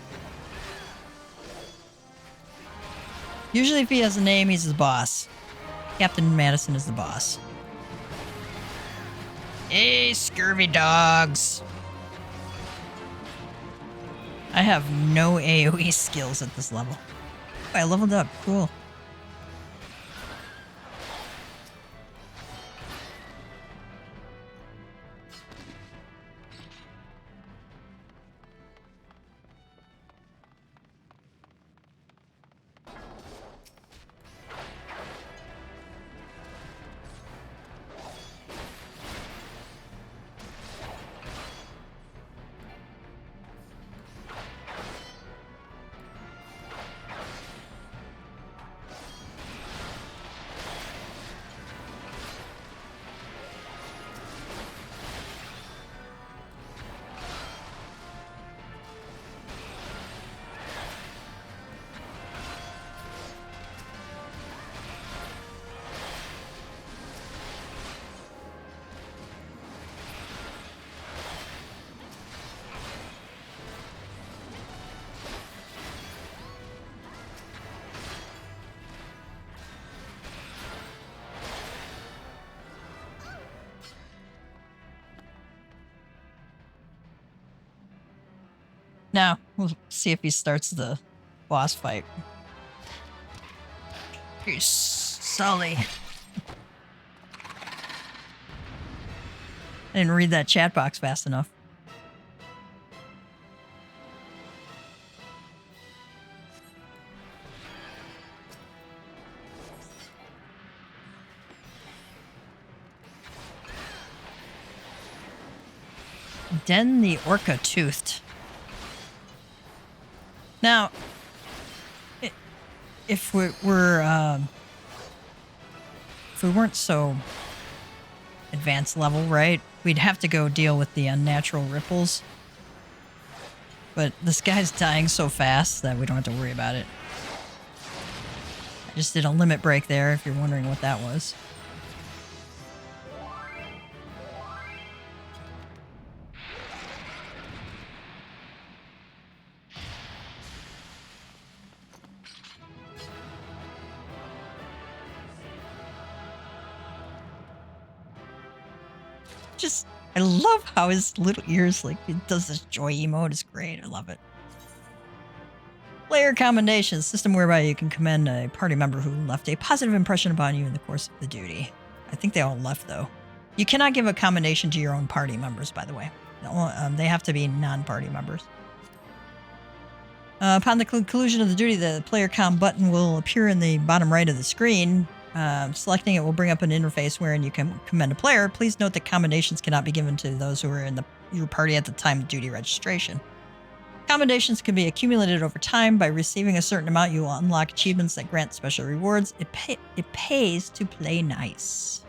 Usually if he has a name, he's the boss. Captain Madison is the boss. Hey, scurvy dogs. I have no AoE skills at this level. Oh, I leveled up. Cool. Now, we'll see if he starts the boss fight. Peace, Sully. I didn't read that chat box fast enough. Den the Orca Toothed. Now, if we weren't so advanced level, right, we'd have to go deal with the unnatural ripples. But this guy's dying so fast that we don't have to worry about it. I just did a limit break there, if you're wondering what that was. I love how his little ears, like, it does this joy emote. It's great. I love it. Player commendations, system whereby you can commend a party member who left a positive impression upon you in the course of the duty. I think they all left, though. You cannot give a commendation to your own party members, by the way. They have to be non-party members. Upon the conclusion of the duty, the player comm button will appear in the bottom right of the screen. Selecting it will bring up an interface wherein you can commend a player. Please note that commendations cannot be given to those who are in your party at the time of duty registration. Commendations can be accumulated over time. By receiving a certain amount, you will unlock achievements that grant special rewards. It pays to play nice.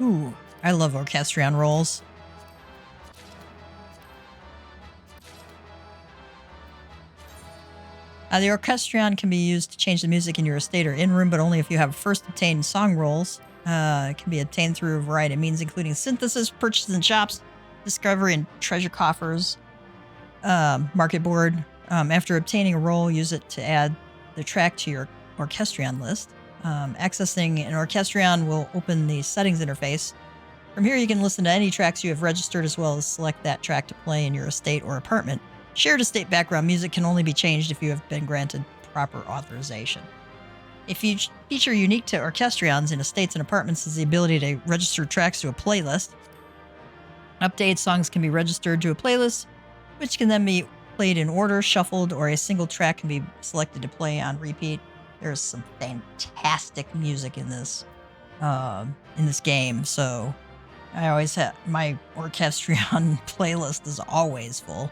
Ooh, I love Orchestrion rolls. The Orchestrion can be used to change the music in your estate or in-room, but only if you have first obtained song rolls. It can be obtained through a variety of means, including synthesis, purchases in shops, discovery and treasure coffers, market board. After obtaining a roll, use it to add the track to your Orchestrion list. Accessing an Orchestrion will open the settings interface. From here, you can listen to any tracks you have registered, as well as select that track to play in your estate or apartment. Shared estate background music can only be changed if you have been granted proper authorization. A feature unique to Orchestrions in estates and apartments is the ability to register tracks to a playlist. Updated songs can be registered to a playlist, which can then be played in order, shuffled, or a single track can be selected to play on repeat. There's some fantastic music in this game, so I always have my Orchestrion playlist is always full.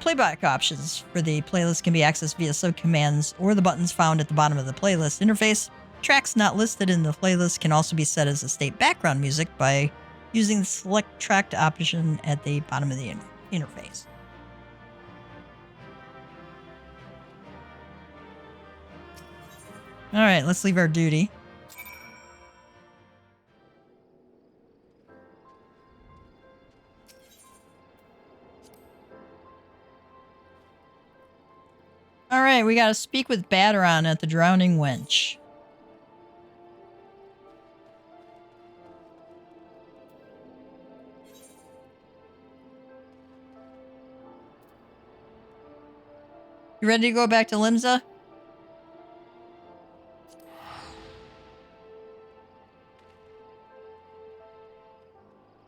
Playback options for the playlist can be accessed via subcommands or the buttons found at the bottom of the playlist interface. Tracks not listed in the playlist can also be set as estate background music by using the select track option at the bottom of the interface. All right, let's leave our duty. All right, we got to speak with Baderon at the Drowning Wench. You ready to go back to Limsa?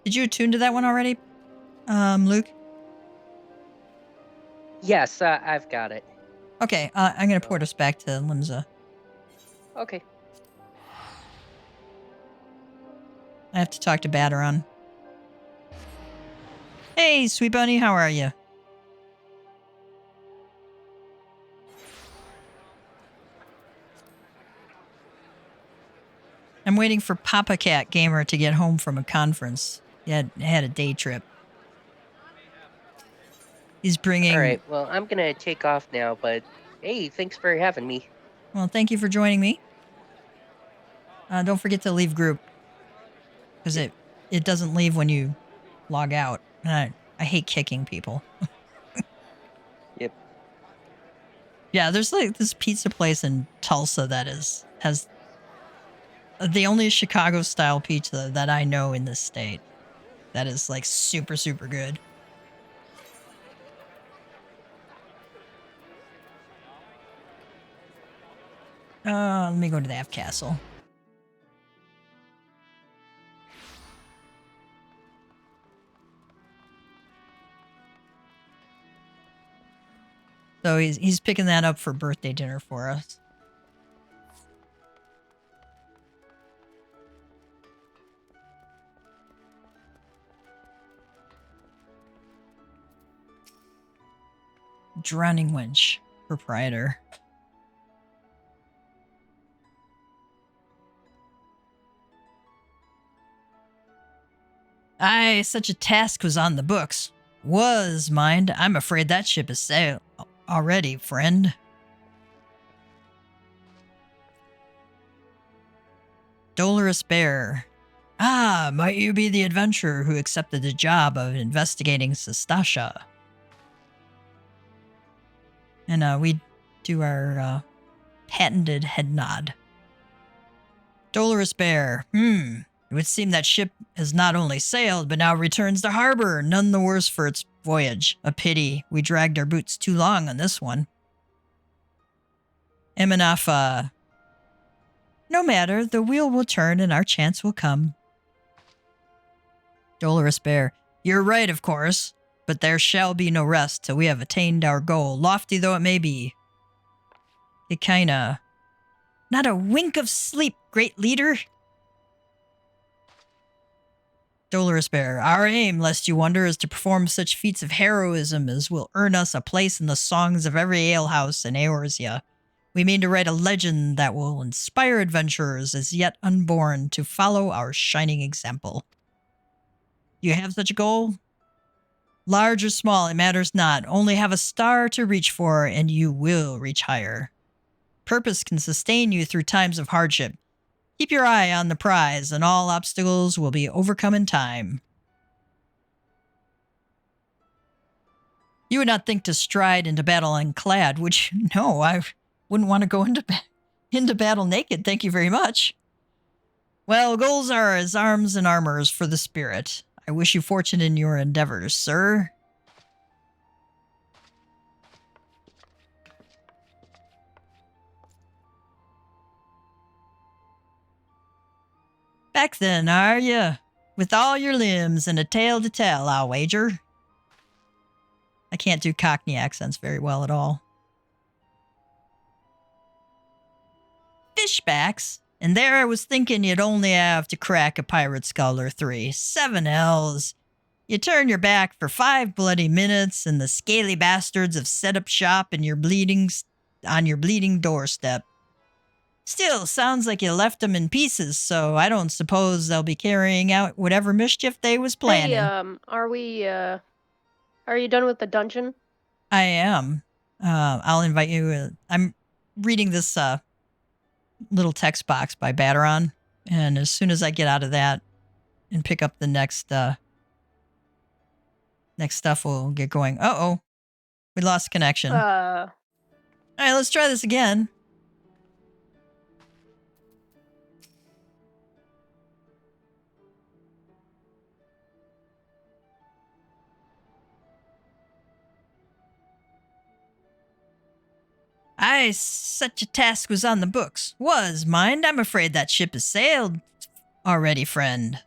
Did you attune to that one already, Luke? Yes, I've got it. Okay, I'm going to port us back to Limsa. Okay. I have to talk to Baderon. Hey, Sweet Bunny, how are you? I'm waiting for Papa Cat Gamer to get home from a conference. He had a day trip. He's bringing... All right, well, I'm going to take off now, but hey, thanks for having me. Well, thank you for joining me. Don't forget to leave group. Because it doesn't leave when you log out. And I hate kicking people. Yep. Yeah, there's like this pizza place in Tulsa that has the only Chicago-style pizza that I know in this state. That is like super, super good. Let me go to the F Castle. So he's picking that up for birthday dinner for us. Drowning Winch, proprietor. Aye, such a task was on the books. Was, mind. I'm afraid that ship is sailed already, friend. Dolorous Bear. Ah, might you be the adventurer who accepted the job of investigating Sestasha? And we do our patented head nod. Dolorous Bear. It would seem that ship has not only sailed, but now returns to harbor, none the worse for its voyage. A pity. We dragged our boots too long on this one. Emanafa. No matter, the wheel will turn and our chance will come. Dolorous Bear. You're right, of course, but there shall be no rest till we have attained our goal, lofty though it may be. Ikaina. Not a wink of sleep, great leader. Dolorous Bear. Our aim, lest you wonder, is to perform such feats of heroism as will earn us a place in the songs of every alehouse in Eorzea. We mean to write a legend that will inspire adventurers as yet unborn to follow our shining example. You have such a goal? Large or small, it matters not. Only have a star to reach for, and you will reach higher. Purpose can sustain you through times of hardship. Keep your eye on the prize, and all obstacles will be overcome in time. You would not think to stride into battle unclad, would you? No, I wouldn't want to go into battle naked, thank you very much. Well, goals are as arms and armors for the spirit. I wish you fortune in your endeavors, sir. Back then, are you? With all your limbs and a tale to tell, I'll wager. I can't do Cockney accents very well at all. Fishbacks? And there I was thinking you'd only have to crack a pirate skull or 3. 7 hells. You turn your back for 5 bloody minutes, and the scaly bastards have set up shop in on your bleeding doorstep. Still, sounds like you left them in pieces, so I don't suppose they'll be carrying out whatever mischief they was planning. Hey, are you done with the dungeon? I am. I'll invite you. I'm reading this little text box by Bateron, and as soon as I get out of that and pick up the next stuff, we'll get going. Uh-oh. We lost connection. All right, let's try this again. Aye, such a task was on the books. Was, mind. I'm afraid that ship has sailed already, friend.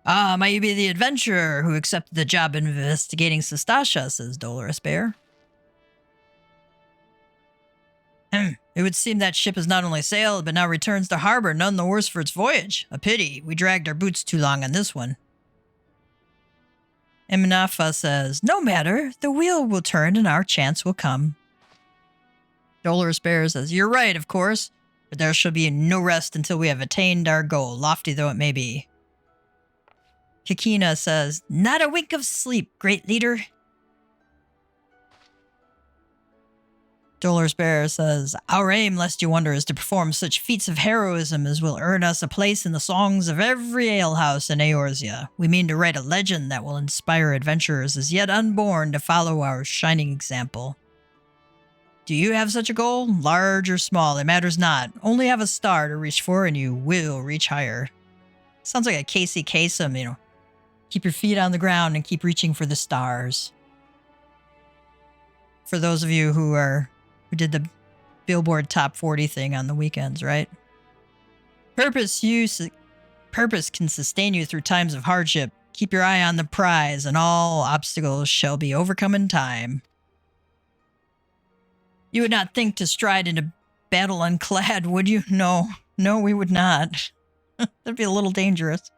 Ah, might you be the adventurer who accepted the job of investigating Sestasha, says Dolorous Bear. It would seem that ship has not only sailed, but now returns to harbor, none the worse for its voyage. A pity. We dragged our boots too long on this one. Emanafa says, no matter, the wheel will turn and our chance will come. Dolorous Bear says, you're right, of course, but there shall be no rest until we have attained our goal, lofty though it may be. Kikina says, not a wink of sleep, great leader. Dolorous Bear says, our aim, lest you wonder, is to perform such feats of heroism as will earn us a place in the songs of every alehouse in Eorzea. We mean to write a legend that will inspire adventurers as yet unborn to follow our shining example. Do you have such a goal? Large or small, it matters not. Only have a star to reach for and you will reach higher. Sounds like a Casey Kasem, you know. Keep your feet on the ground and keep reaching for the stars. for those of you who did the Billboard Top 40 thing on the weekends, right? Purpose can sustain you through times of hardship. Keep your eye on the prize, and all obstacles shall be overcome in time. You would not think to stride into battle unclad, would you? No, we would not. That'd be a little dangerous.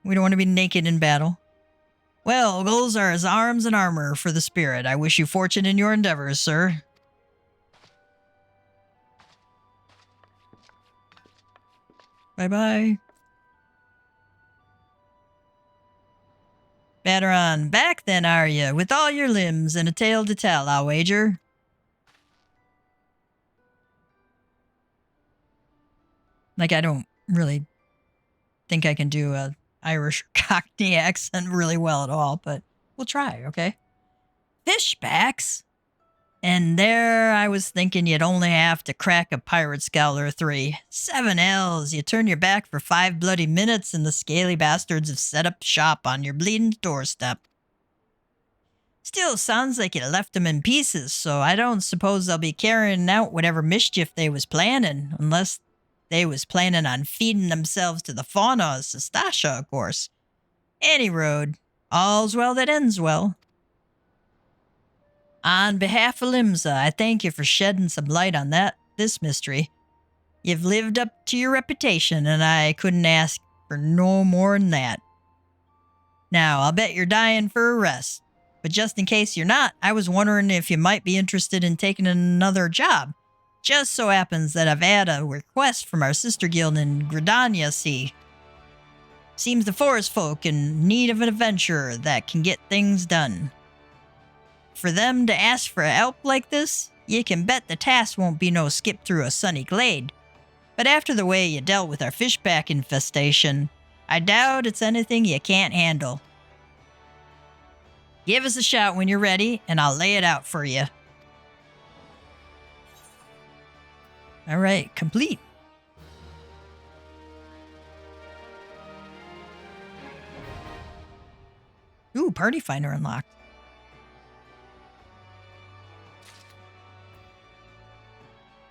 We don't want to be naked in battle. Well, goals are as arms and armor for the spirit. I wish you fortune in your endeavors, sir. Bye-bye. Bateron, back then, are you? With all your limbs and a tale to tell, I'll wager. Like, I don't really think I can do a Irish Cockney accent really well at all, but we'll try, okay? Fishbacks? And there I was thinking you'd only have to crack a pirate scowl or 3. 7 L's. You turn your back for 5 bloody minutes and the scaly bastards have set up shop on your bleeding doorstep. Still sounds like you left them in pieces, so I don't suppose they'll be carrying out whatever mischief they was planning, unless they was planning on feeding themselves to the fauna of Sestasha, of course. Any road. All's well that ends well. On behalf of Limsa, I thank you for shedding some light on this mystery. You've lived up to your reputation, and I couldn't ask for no more than that. Now, I'll bet you're dying for a rest. But just in case you're not, I was wondering if you might be interested in taking another job. Just so happens that I've had a request from our sister guild in Gridania, see. Seems the forest folk in need of an adventurer that can get things done. For them to ask for help like this, you can bet the task won't be no skip through a sunny glade. But after the way you dealt with our fishback infestation, I doubt it's anything you can't handle. Give us a shout when you're ready, and I'll lay it out for you. All right, complete. Ooh, party finder unlocked.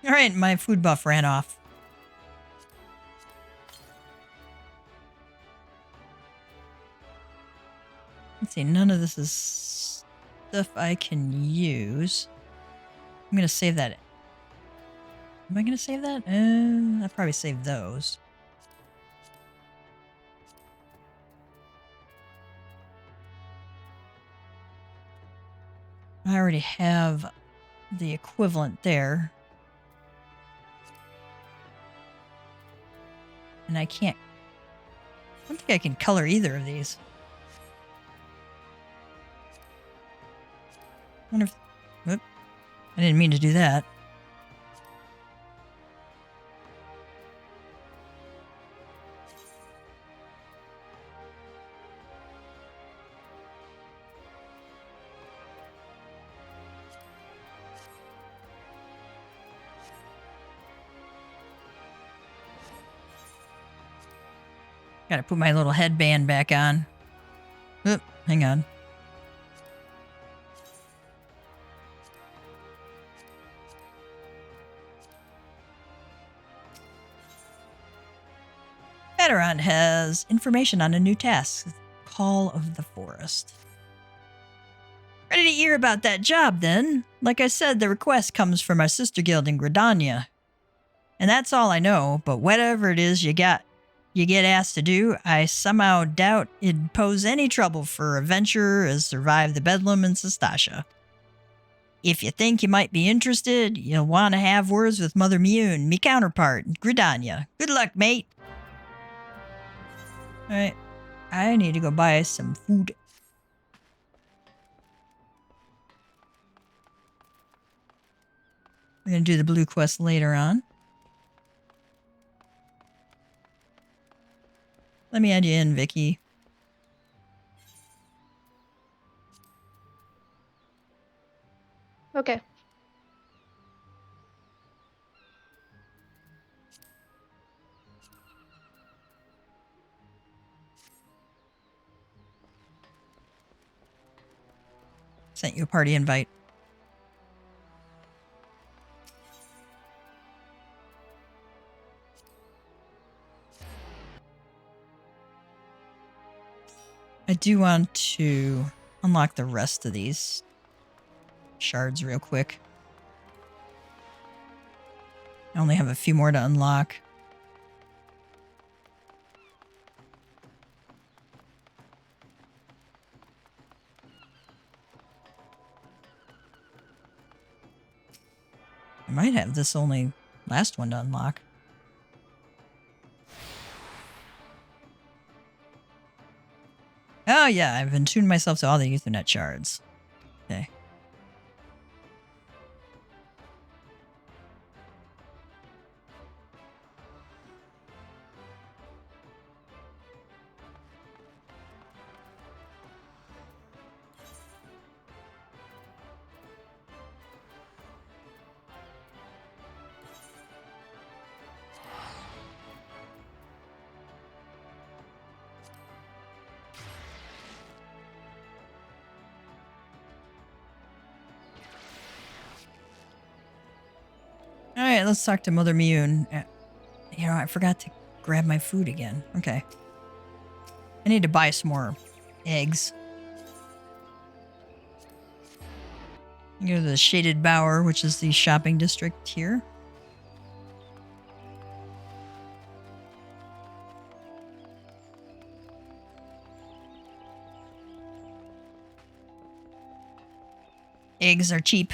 All right, my food buff ran off. Let's see, none of this is stuff I can use. I'm going to save that. Am I going to save that? I'll probably save those. I already have the equivalent there. And I can't... I don't think I can color either of these. I wonder if... Whoop. I didn't mean to do that. Gotta put my little headband back on. Oop, hang on. Bateron has information on a new task. Call of the Forest. Ready to hear about that job, then? Like I said, the request comes from our sister guild in Gridania. And that's all I know, but whatever it is you get asked to do, I somehow doubt it'd pose any trouble for a venturer as survived the bedlam in Sestasha. If you think you might be interested, you'll want to have words with Mother Mune, me counterpart, in Gridania. Good luck, mate. Alright, I need to go buy some food. We're going to do the blue quest later on. Let me add you in, Vicky. Okay. Sent you a party invite. I do want to unlock the rest of these shards real quick. I only have a few more to unlock. I might have this only last one to unlock. Oh yeah, I've attuned myself to all the Ethernet shards. Okay. All right, let's talk to Mother Mune. You know, I forgot to grab my food again. Okay. I need to buy some more eggs. Go to the Shaded Bower, which is the shopping district here. Eggs are cheap.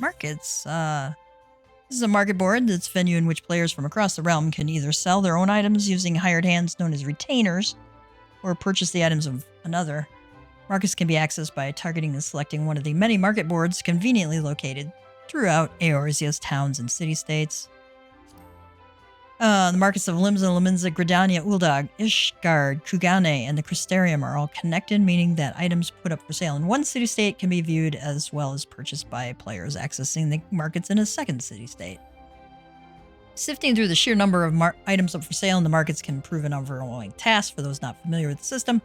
Markets. This is a market board that's a venue in which players from across the realm can either sell their own items using hired hands known as retainers, or purchase the items of another. Markets can be accessed by targeting and selecting one of the many market boards conveniently located throughout Eorzea's towns and city-states. The markets of Limsa, Laminza, Gridania, Uldag, Ishgard, Kugane, and the Crystarium are all connected, meaning that items put up for sale in one city-state can be viewed as well as purchased by players accessing the markets in a second city-state. Sifting through the sheer number of items up for sale in the markets can prove an overwhelming task for those not familiar with the system,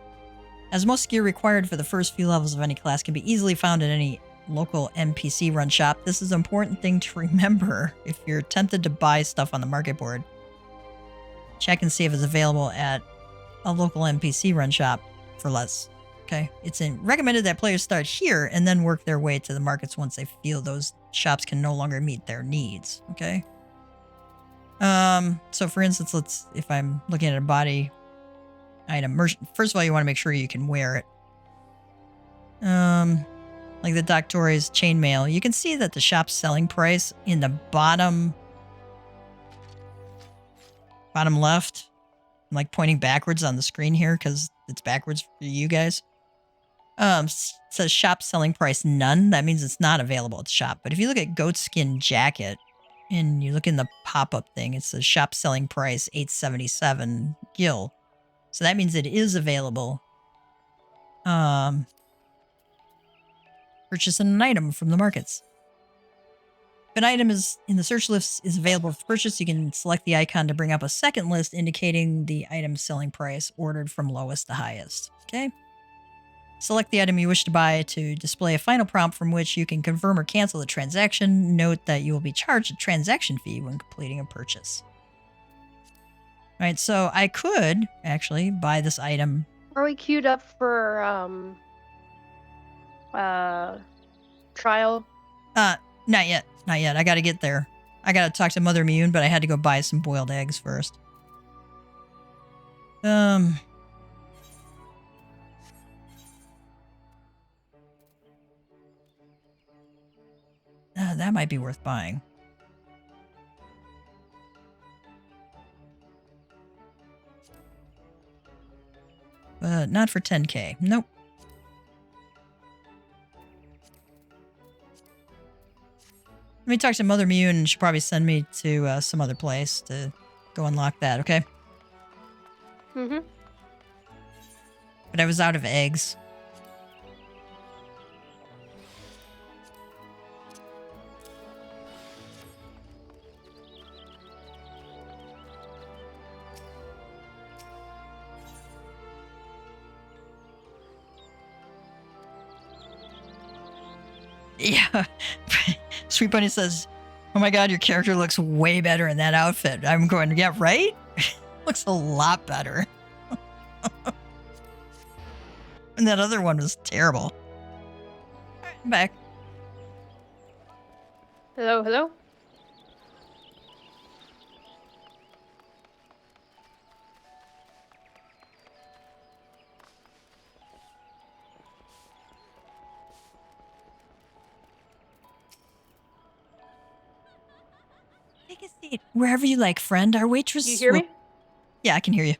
as most gear required for the first few levels of any class can be easily found in any local NPC-run shop. This is an important thing to remember if you're tempted to buy stuff on the market board. Check and see if it's available at a local NPC run shop for less. Okay. It's recommended that players start here and then work their way to the markets once they feel those shops can no longer meet their needs. Okay. So for instance, if I'm looking at a body item, first of all, you want to make sure you can wear it. Like the Doctori's chainmail, you can see that the shop's selling price in the bottom left. I'm like pointing backwards on the screen here because it's backwards for you guys. Says shop selling price none. That means it's not available at the shop. But if you look at goatskin jacket and you look in the pop-up thing, it says shop selling price 877 gil. So that means it is available. Purchase an item from the markets. If an item is in the search list is available for purchase, you can select the icon to bring up a second list indicating the item's selling price ordered from lowest to highest. Okay. Select the item you wish to buy to display a final prompt from which you can confirm or cancel the transaction. Note that you will be charged a transaction fee when completing a purchase. All right, so I could actually buy this item. Are we queued up for trial? Not yet. Not yet. I got to get there. I got to talk to Mother Mune, but I had to go buy some boiled eggs first. That might be worth buying. But not for 10k. Nope. Let me talk to Mother Mune, and she'll probably send me to some other place to go unlock that, okay? Mm-hmm. But I was out of eggs. Yeah. Sweet Bunny says, "Oh my God, your character looks way better in that outfit." I'm going, "Yeah, right? Looks a lot better." And that other one was terrible. All right, I'm back. Hello, hello? Take a seat wherever you like, friend. Our waitress. You hear me? Yeah, I can hear you.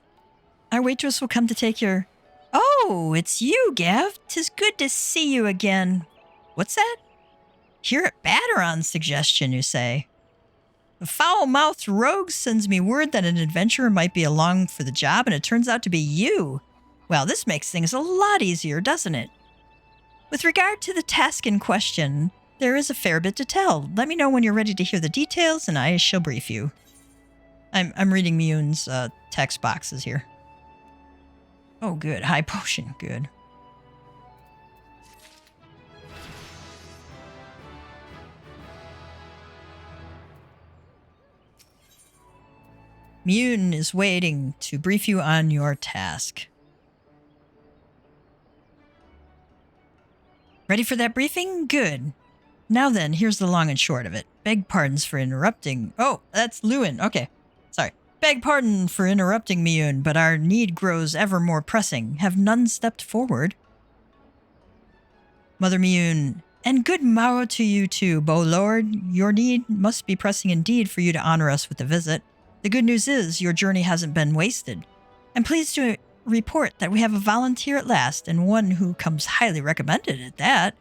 Our waitress will come to take your. Oh, it's you, Gav. 'Tis good to see you again. What's that? Here at Batteron's suggestion, you say? The foul-mouthed rogue sends me word that an adventurer might be along for the job, and it turns out to be you. Well, this makes things a lot easier, doesn't it? With regard to the task in question, there is a fair bit to tell. Let me know when you're ready to hear the details, and I shall brief you. I'm reading Miyun's text boxes here. Oh, good. High potion. Good. Miyun is waiting to brief you on your task. Ready for that briefing? Good. Now then, here's the long and short of it. Beg pardons for interrupting. Oh, that's Lewin. Okay. Sorry. Beg pardon for interrupting, Miyun, but our need grows ever more pressing. Have none stepped forward? Mother Miyun, and good morrow to you too, Bo Lord. Your need must be pressing indeed for you to honor us with a visit. The good news is your journey hasn't been wasted. I'm pleased to report that we have a volunteer at last, and one who comes highly recommended at that.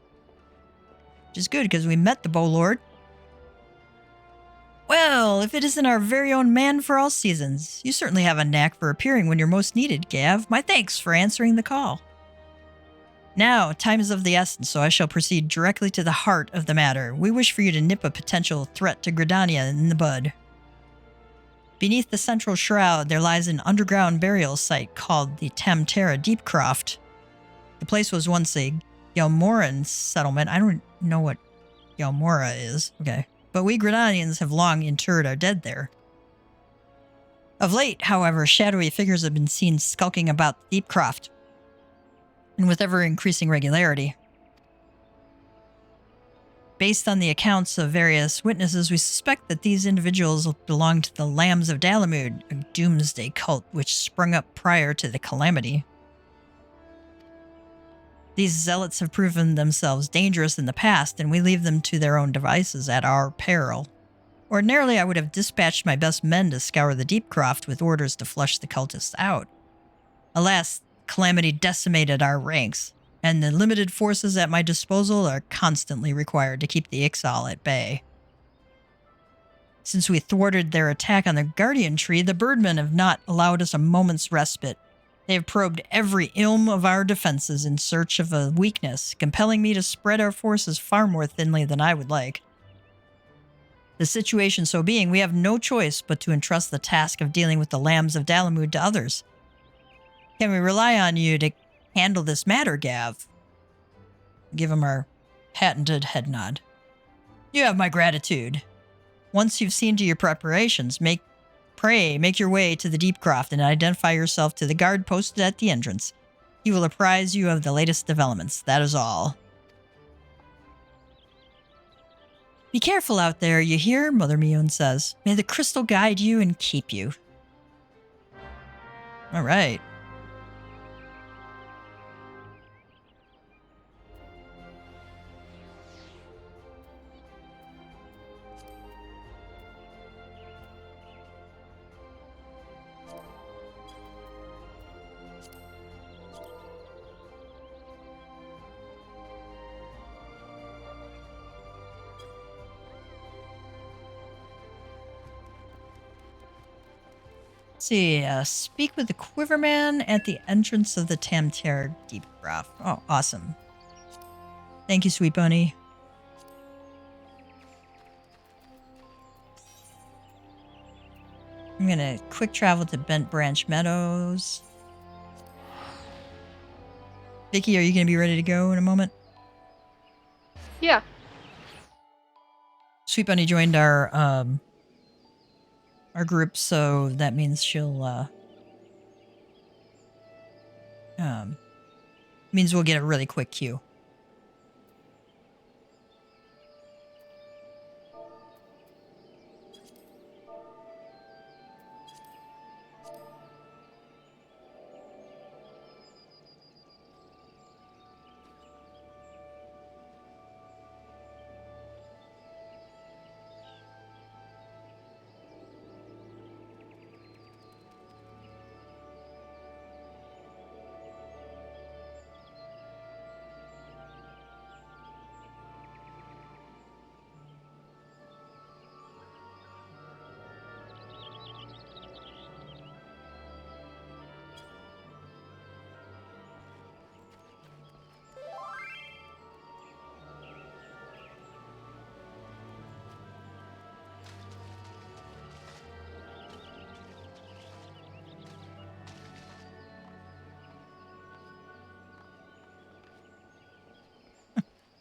Which is good, because we met the Bo Lord. Well, if it isn't our very own man for all seasons, you certainly have a knack for appearing when you're most needed, Gav. My thanks for answering the call. Now, time is of the essence, so I shall proceed directly to the heart of the matter. We wish for you to nip a potential threat to Gridania in the bud. Beneath the central shroud, there lies an underground burial site called the Tamtera Deepcroft. The place was once a Yalmoran settlement. I don't know what Yalmora is. Okay. But we Gridanians have long interred our dead there. Of late, however, shadowy figures have been seen skulking about the Deepcroft, and with ever-increasing regularity. Based on the accounts of various witnesses, we suspect that these individuals belong to the Lambs of Dalamud, a doomsday cult which sprung up prior to the calamity. These zealots have proven themselves dangerous in the past, and we leave them to their own devices at our peril. Ordinarily, I would have dispatched my best men to scour the Deepcroft with orders to flush the cultists out. Alas, calamity decimated our ranks, and the limited forces at my disposal are constantly required to keep the Ixal at bay. Since we thwarted their attack on the Guardian Tree, the Birdmen have not allowed us a moment's respite. They have probed every ilm of our defenses in search of a weakness, compelling me to spread our forces far more thinly than I would like. The situation so being, we have no choice but to entrust the task of dealing with the Lambs of Dalamud to others. Can we rely on you to handle this matter, Gav? Give him our patented head nod. You have my gratitude. Once you've seen to your preparations, make your way to the Deepcroft and identify yourself to the guard posted at the entrance. He will apprise you of the latest developments. That is all. Be careful out there, you hear? Mother Miyun says. May the crystal guide you and keep you. All right. See, speak with the Quiverman at the entrance of the Tamtera Deepcroft. Oh, awesome. Thank you, Sweet Bunny. I'm gonna quick travel to Bent Branch Meadows. Vicky, are you gonna be ready to go in a moment? Yeah. Sweet Bunny joined our group, so that means she'll means we'll get a really quick queue.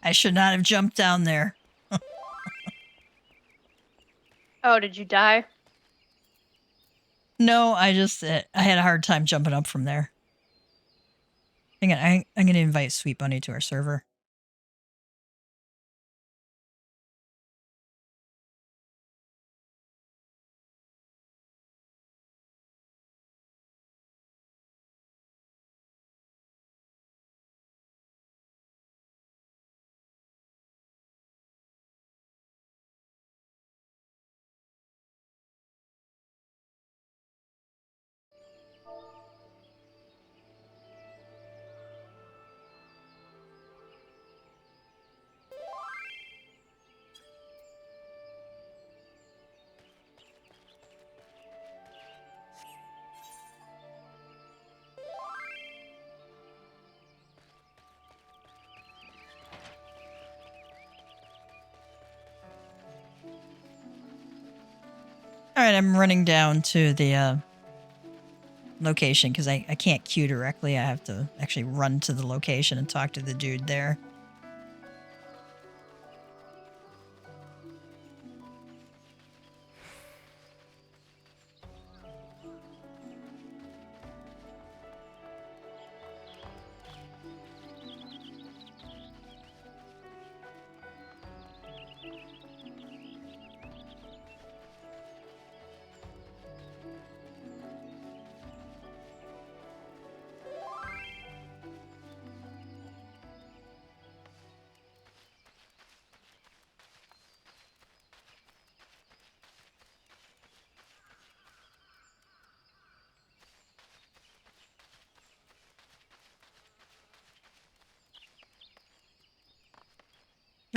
I should not have jumped down there. Oh, did you die? No, I had a hard time jumping up from there. Hang on, I'm going to invite Sweet Bunny to our server. All right, I'm running down to the location because I can't queue directly. I have to actually run to the location and talk to the dude there.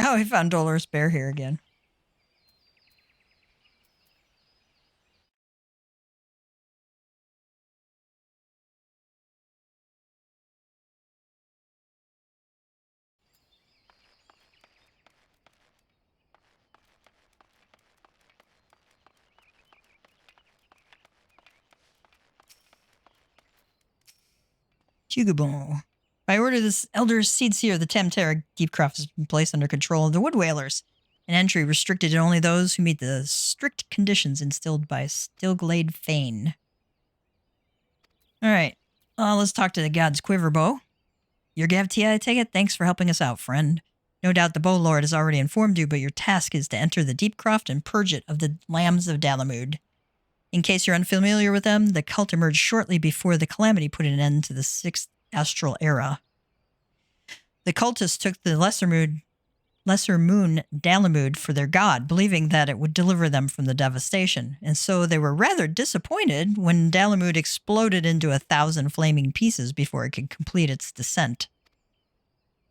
Oh, we found Dolores Bear here again. Hugabon. By order of this Elder Seedseer, the Tamtara Deepcroft has been placed under control of the Wood Whalers. An entry restricted to only those who meet the strict conditions instilled by Stillglade Fane. All right. Let's talk to the God's Quiverbow. Your Gavtia, I take it? Thanks for helping us out, friend. No doubt the Bow Lord has already informed you, but your task is to enter the Deepcroft and purge it of the Lambs of Dalamud. In case you're unfamiliar with them, the cult emerged shortly before the Calamity put an end to the 6th Astral Era. The cultists took the Lesser Moon Dalamud for their god, believing that it would deliver them from the devastation, and so they were rather disappointed when Dalamud exploded into 1,000 flaming pieces before it could complete its descent.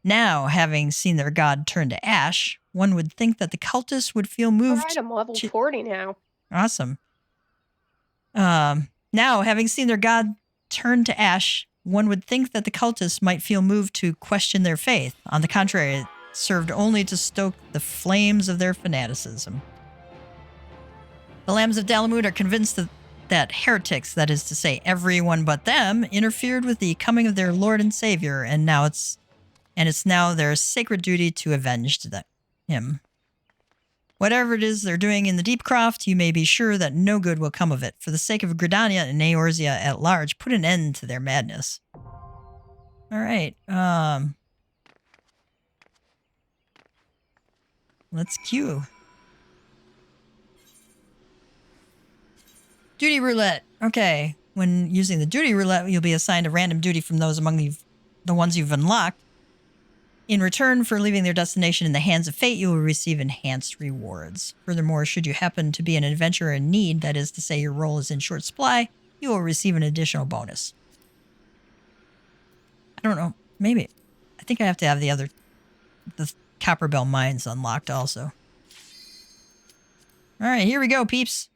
Now, having seen their god turn to ash, one would think that the cultists would feel moved. All right, I'm level 40 now. Awesome. Now, having seen their god turn to ash, one would think that the cultists might feel moved to question their faith. On the contrary, it served only to stoke the flames of their fanaticism. The Lambs of Dalamud are convinced that heretics, that is to say everyone but them, interfered with the coming of their Lord and Savior, and it's now their sacred duty to avenge him. Whatever it is they're doing in the Deep Croft, you may be sure that no good will come of it. For the sake of Gridania and Eorzea at large, put an end to their madness. All right. Let's queue. Duty roulette. Okay. When using the duty roulette, you'll be assigned a random duty from those among the ones you've unlocked. In return for leaving their destination in the hands of fate, you will receive enhanced rewards. Furthermore, should you happen to be an adventurer in need, that is to say your role is in short supply, you will receive an additional bonus. I don't know. Maybe. I think I have to have the Copperbell mines unlocked also. All right, here we go, peeps.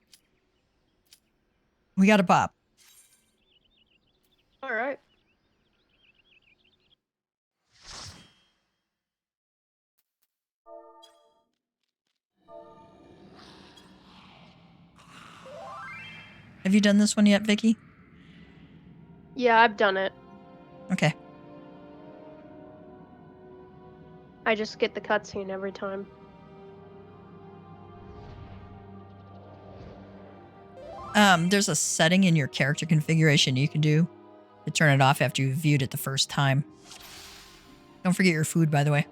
We got a pop. All right. Have you done this one yet, Vicky? Yeah, I've done it. Okay. I just get the cutscene every time. There's a setting in your character configuration you can do to turn it off after you've viewed it the first time. Don't forget your food, by the way.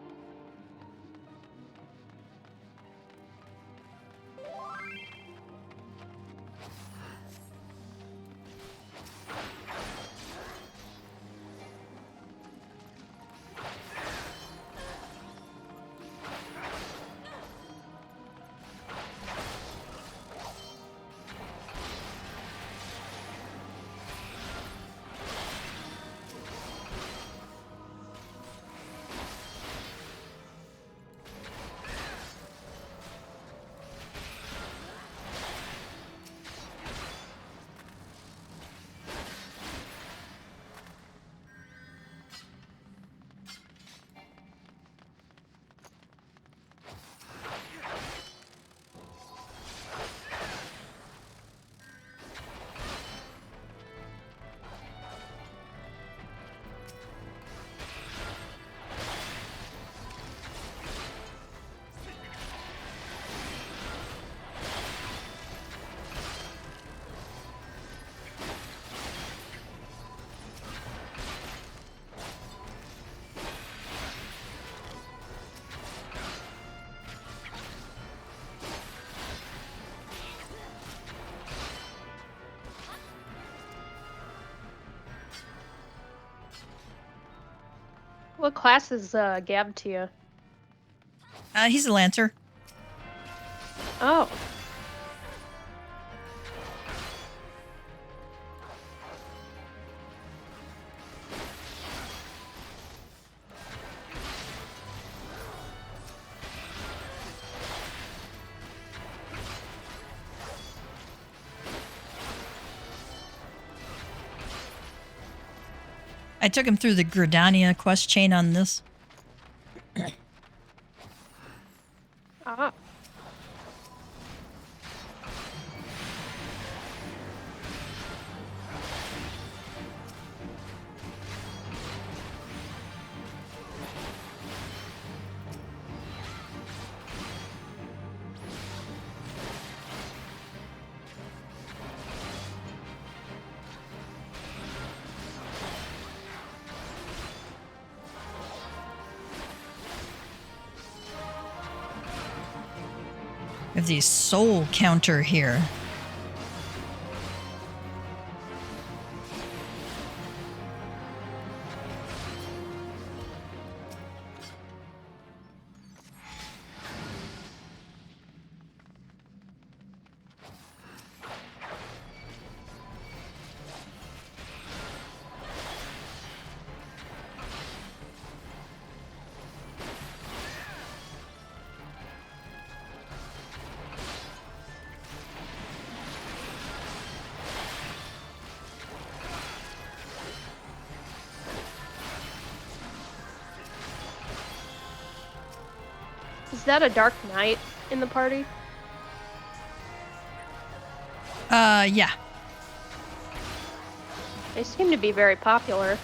What class is Gabtia? He's a Lancer. Oh. I took him through the Gridania quest chain on this. Ah. We have the soul counter here. Is that a Dark Knight in the party? Yeah. They seem to be very popular.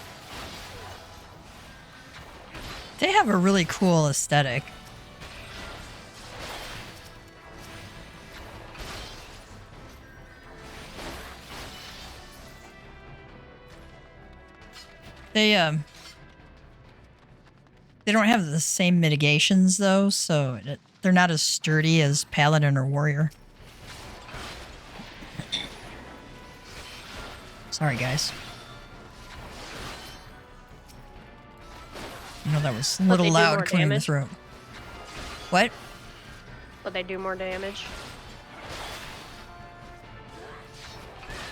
They have a really cool aesthetic. They don't have the same mitigations though, so they're not as sturdy as Paladin or Warrior. Sorry, guys. I know that was a little loud clearing the throat. What? Would they do more damage?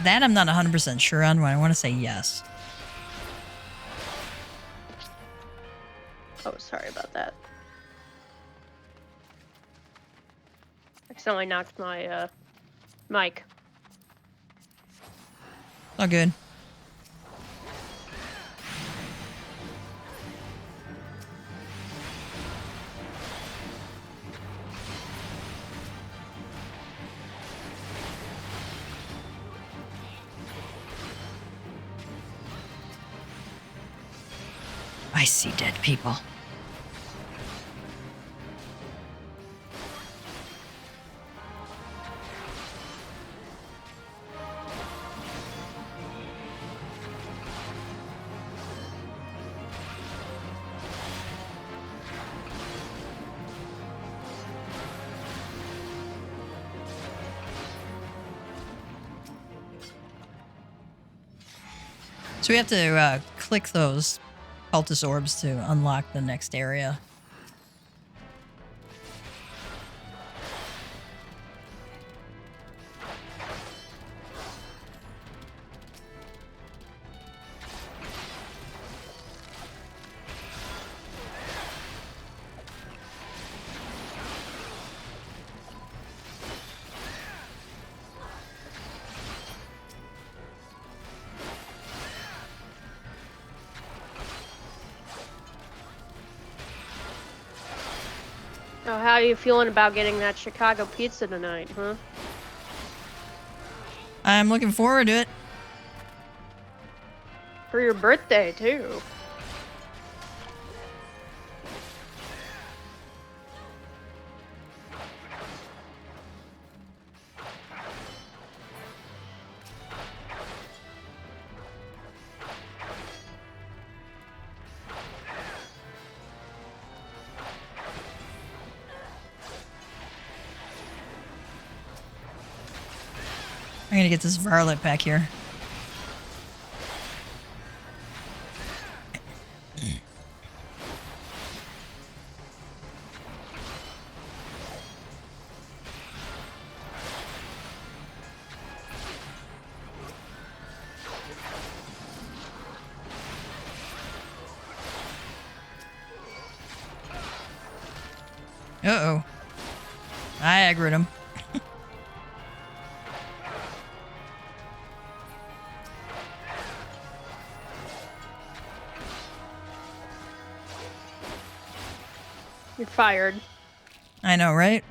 That I'm not 100% sure on, but I want to say yes. Oh, sorry about that. I accidentally knocked my mic. All good. I see dead people. So we have to click those cultist orbs to unlock the next area. Oh, how are you feeling about getting that Chicago pizza tonight, huh? I'm looking forward to it. For your birthday, too. I'm gonna get this varlet back here. Uh-oh. I aggroed him. You're fired. I know, right?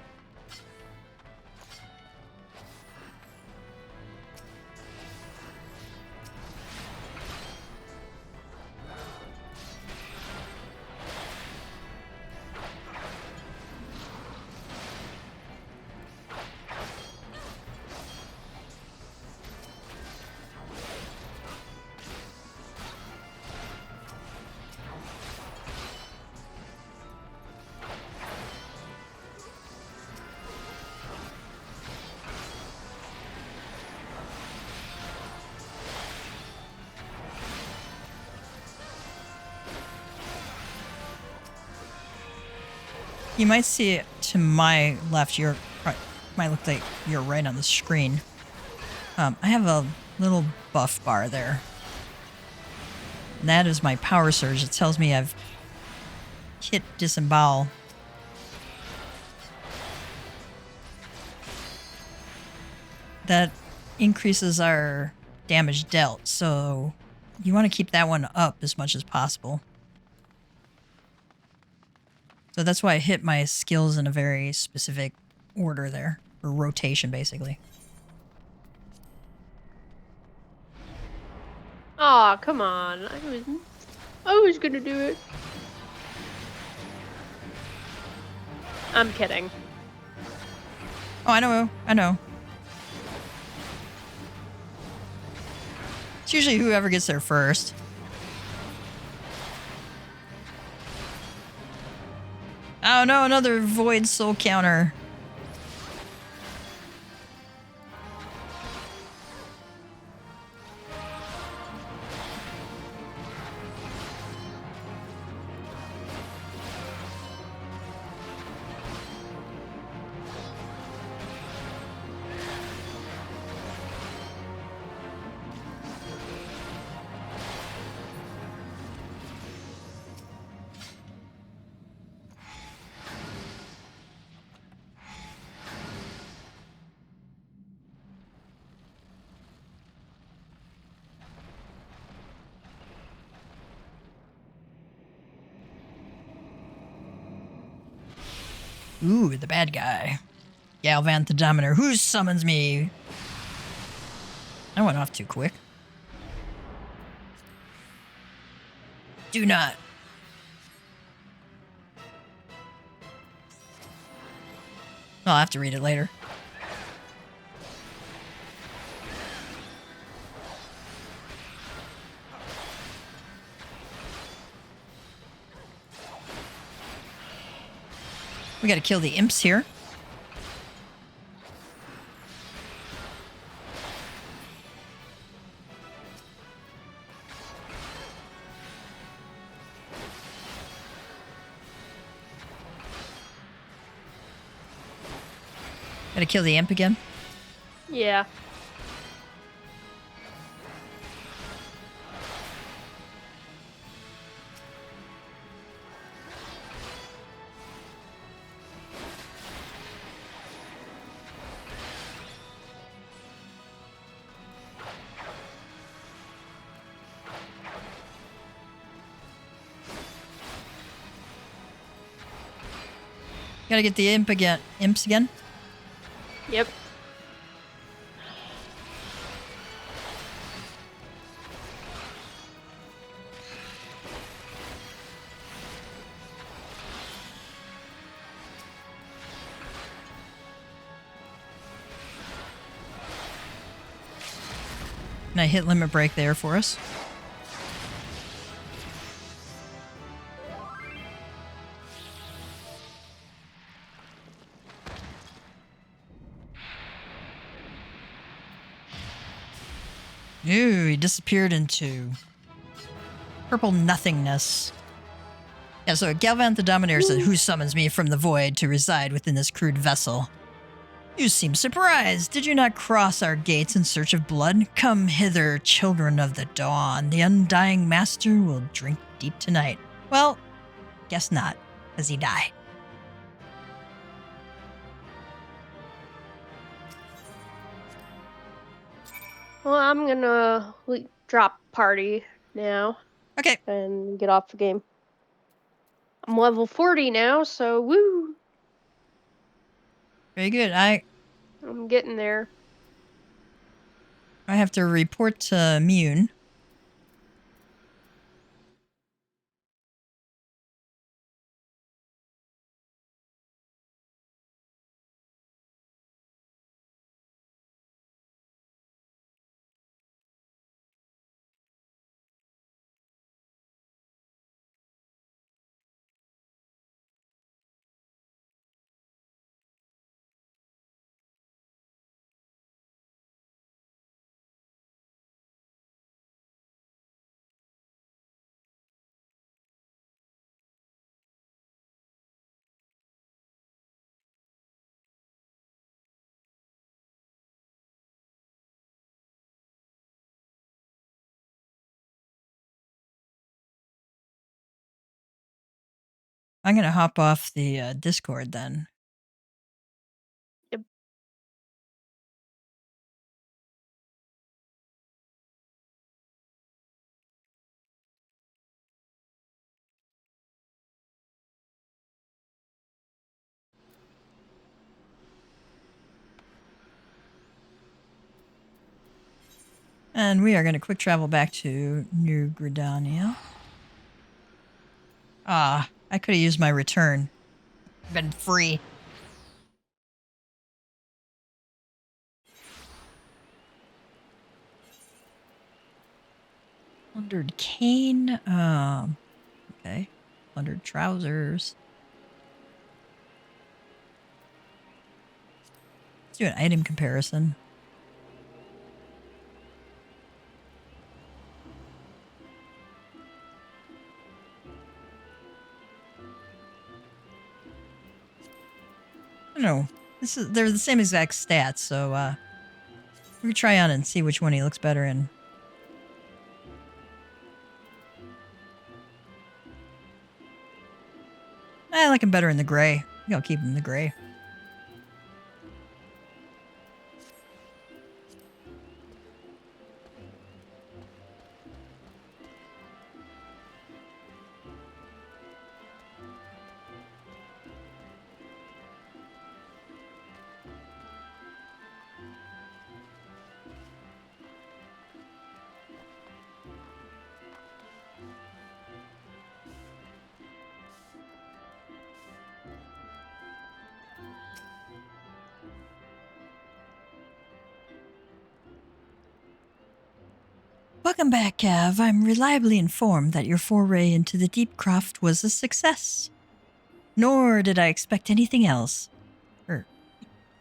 You might see it to my left. Might look like you're right on the screen. I have a little buff bar there. And that is my power surge. It tells me I've hit disembowel. That increases our damage dealt, so you want to keep that one up as much as possible. So that's why I hit my skills in a very specific order there, or rotation basically. Aw, come on. I was gonna do it. I'm kidding. Oh, I know. It's usually whoever gets there first. Oh no, another void soul counter. Ooh, the bad guy. Galvan the Dominator. Who summons me? I went off too quick. Do not. I'll have to read it later. We gotta kill the imps here. Gotta kill the imp again. Yeah. Gotta get the imps again. Yep. And I hit limit break there for us. Ooh, he disappeared into purple nothingness. Yeah, so Galvan the Dominator said, "Who summons me from the void to reside within this crude vessel? You seem surprised. Did you not cross our gates in search of blood? Come hither, children of the dawn. The undying master will drink deep tonight." Well, guess not, as he died. Well, I'm gonna drop party now Okay, and get off the game. I'm level 40 now, so woo! very good. I'm getting there. I have to report to Mune. I'm going to hop off the Discord then. Yep. And we are going to quick travel back to New Gridania. Ah, I could have used my return. Been free. Plundered cane. Okay. Plundered trousers. do an item comparison. I don't know. They're the same exact stats, so we can try on and see which one he looks better in. I like him better in the gray. I think I'll keep him in the gray. Welcome back, Cav. I'm reliably informed that your foray into the deep craft was a success. Nor did I expect anything else. Or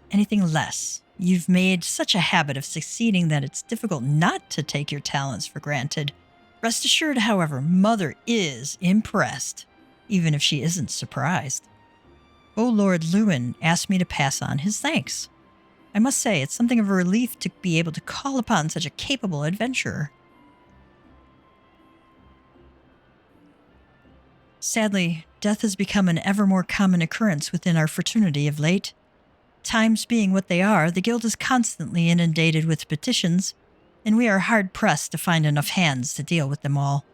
anything less. You've made such a habit of succeeding that it's difficult not to take your talents for granted. Rest assured, however, Mother is impressed, even if she isn't surprised. Oh, Lord Lewin asked me to pass on his thanks. I must say, it's something of a relief to be able to call upon such a capable adventurer. Sadly, death has become an ever more common occurrence within our fraternity of late. Times being what they are, the guild is constantly inundated with petitions, and we are hard-pressed to find enough hands to deal with them all.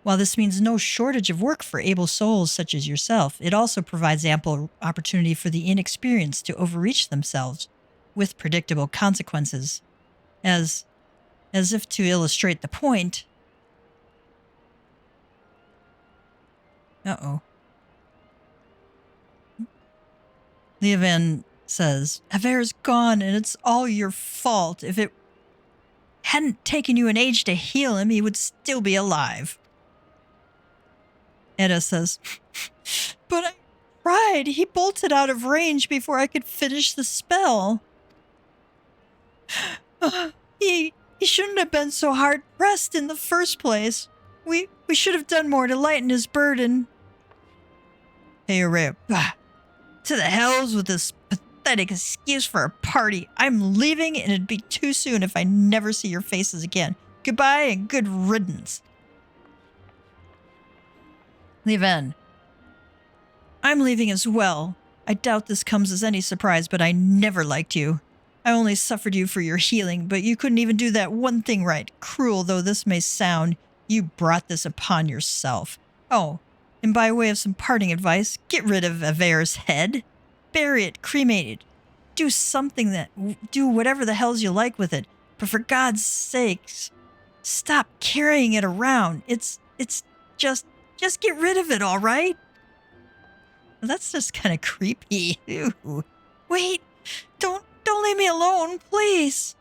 While this means no shortage of work for able souls such as yourself, it also provides ample opportunity for the inexperienced to overreach themselves, with predictable consequences. As if to illustrate the point... Uh-oh. Leovan says, Aver's gone and it's all your fault. If it hadn't taken you an age to heal him, he would still be alive. Edda says, but I tried. He bolted out of range before I could finish the spell. He shouldn't have been so hard-pressed in the first place. We should have done more to lighten his burden. Hey, Araya. To the hells with this pathetic excuse for a party. I'm leaving and it'd be too soon if I never see your faces again. Goodbye and good riddance. Leovan. I'm leaving as well. I doubt this comes as any surprise, but I never liked you. I only suffered you for your healing, but you couldn't even do that one thing right. Cruel though this may sound, you brought this upon yourself. Oh, and by way of some parting advice, get rid of Aver's head. Bury it, cremate it. Do whatever the hells you like with it. But for God's sakes, stop carrying it around. It's just get rid of it, all right? That's just kind of creepy. Ew. Wait, don't leave me alone, please.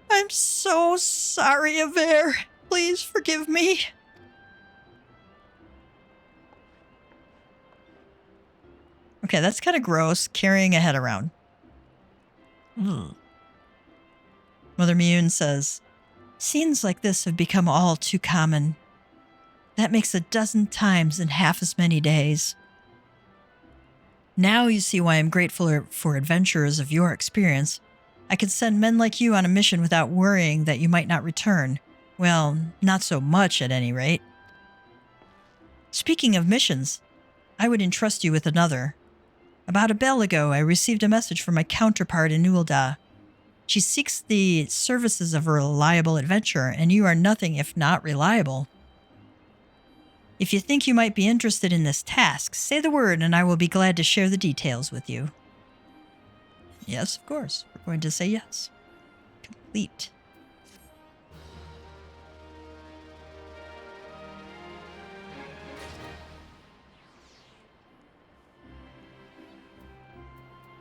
I'm so sorry, Aver. Please forgive me. Okay, that's kind of gross, carrying a head around. Mother Mune says, scenes like this have become all too common. That makes 12 times in half as many days. Now you see why I'm grateful for adventurers of your experience. I could send men like you on a mission without worrying that you might not return. Well, not so much at any rate. Speaking of missions, I would entrust you with another. About a bell ago, I received a message from my counterpart in Ul'dah. She seeks the services of a reliable adventurer, and you are nothing if not reliable. If you think you might be interested in this task, say the word and I will be glad to share the details with you. Yes, of course. We're going to say yes. Complete.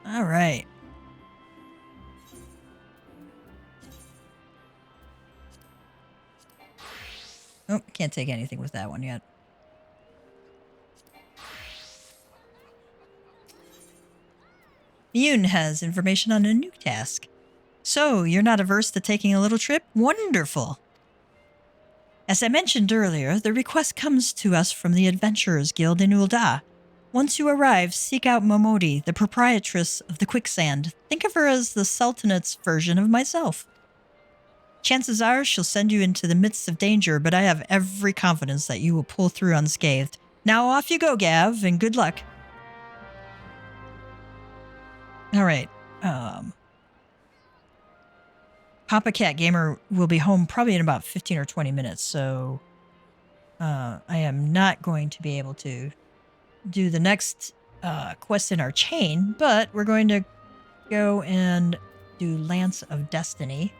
All right. Oh, can't take anything with that one yet. Mune has information on a new task. So, you're not averse to taking a little trip? Wonderful! As I mentioned earlier, the request comes to us from the Adventurers Guild in Ul'dah. Once you arrive, seek out Momodi, the proprietress of the Quicksand. Think of her as the Sultanate's version of myself. Chances are she'll send you into the midst of danger, but I have every confidence that you will pull through unscathed. Now off you go, Gav, and good luck. All right. Papa Cat Gamer will be home probably in about 15 or 20 minutes, so I am not going to be able to do the next quest in our chain, but we're going to go and do Lance of Destiny.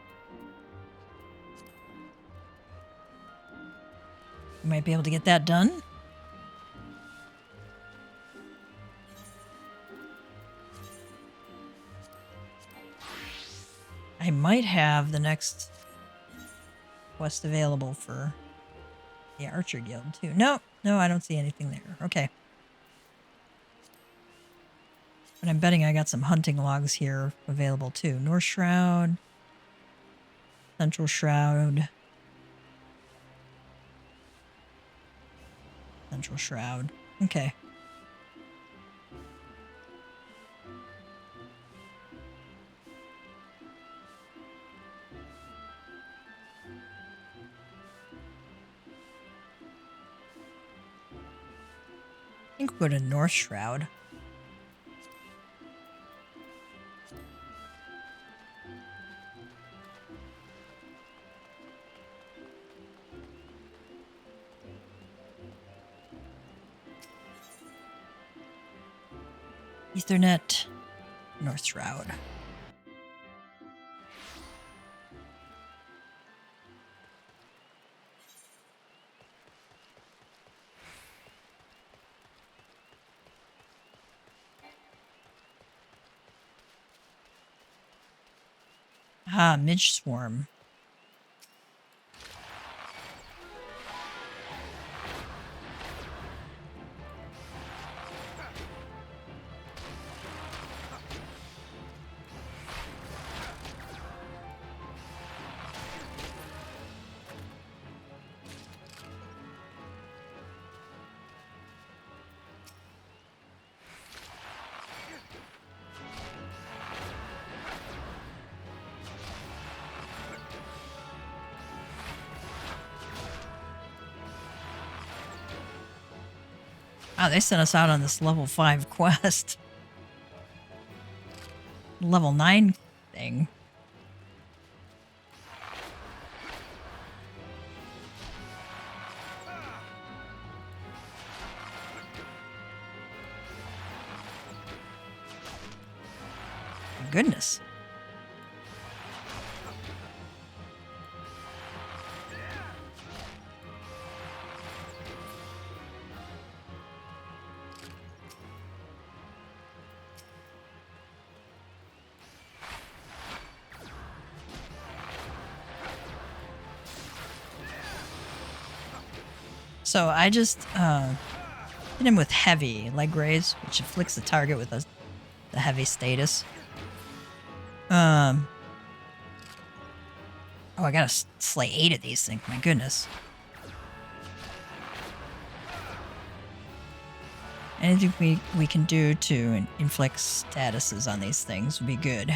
We might be able to get that done. I might have the next quest available for the Archer Guild too. No, I don't see anything there. Okay. But I'm betting I got some hunting logs here available too. North Shroud, Central Shroud, Central Shroud. Okay. I think we'll go to North Shroud. Ethernet, North Shroud. Ah, Midge Swarm. Wow, they sent us out on this level 5 quest. Level 9 thing. My goodness. So I just hit him with heavy leg raise, which afflicts the target with the heavy status. Oh, I gotta slay 8 of these things. My goodness. Anything we can do to inflict statuses on these things would be good.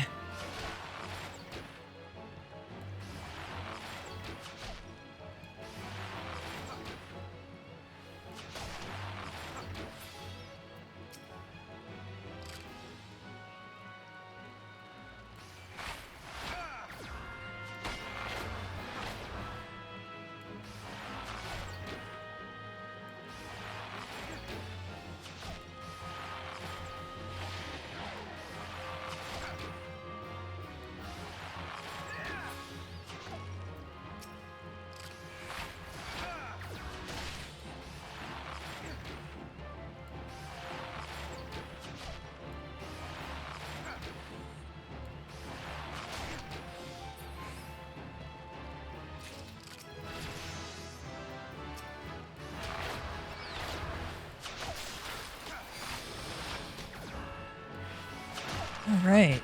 All right.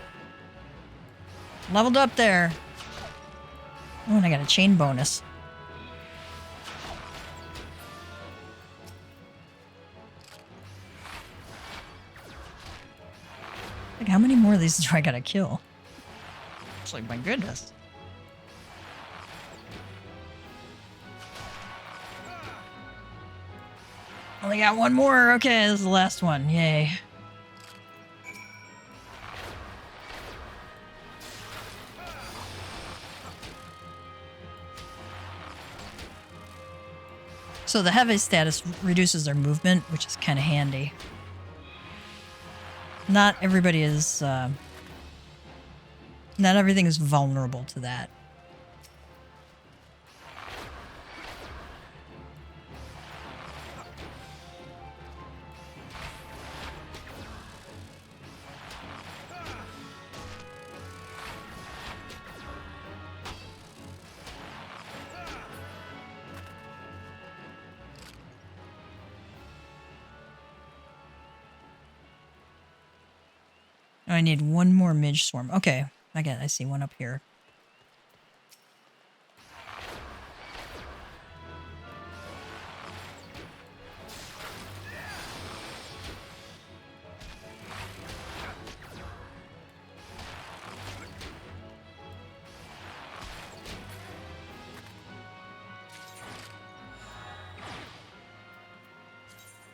Leveled up there. Oh, and I got a chain bonus. Like, how many more of these do I gotta kill? It's like, my goodness. Only got one more. Okay, this is the last one. Yay. So the heavy status reduces their movement, which is kind of handy. Not everybody is... not everything is vulnerable to that. Oh, I need one more midge swarm. Okay, I see one up here.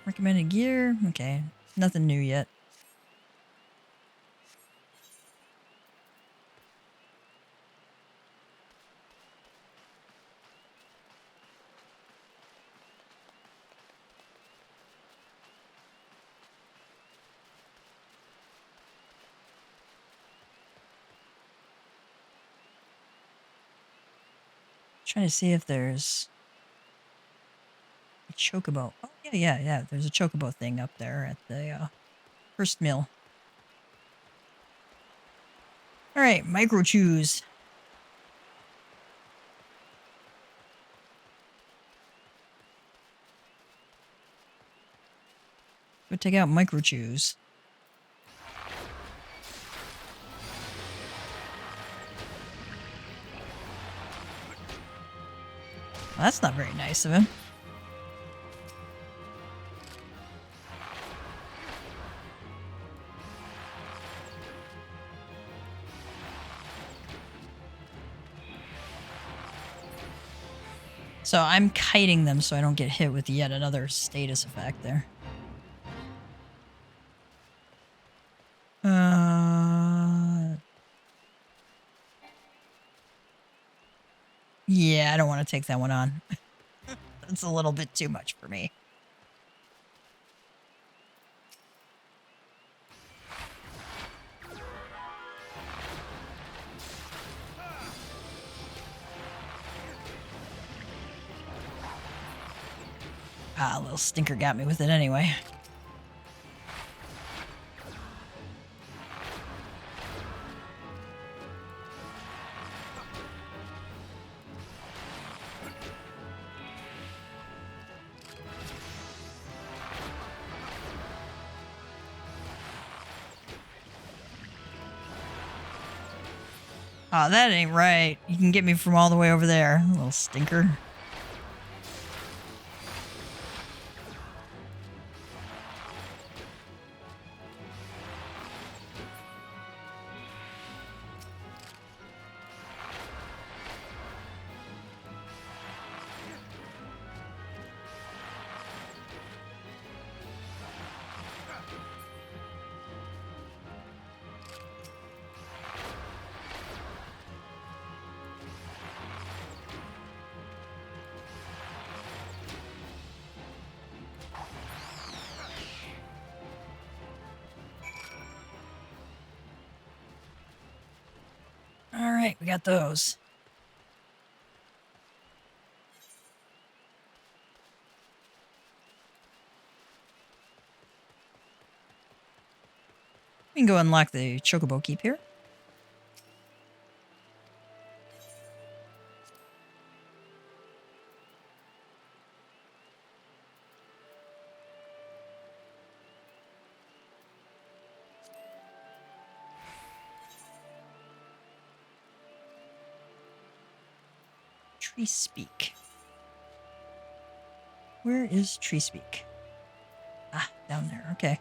Recommended gear. Okay, nothing new yet. Trying to see if there's a chocobo. Oh, yeah. There's a chocobo thing up there at the first mill. All right, micro chews. Go take out micro chews. Well, that's not very nice of him. So I'm kiting them so I don't get hit with yet another status effect there. Yeah, I don't want to take that one on. That's a little bit too much for me. Ah, a little stinker got me with it anyway. Oh, that ain't right. You can get me from all the way over there, little stinker. All right, we got those. We can go unlock the chocobo keep here. Tree Speak. Where is Tree Speak? Ah, down there. Okay.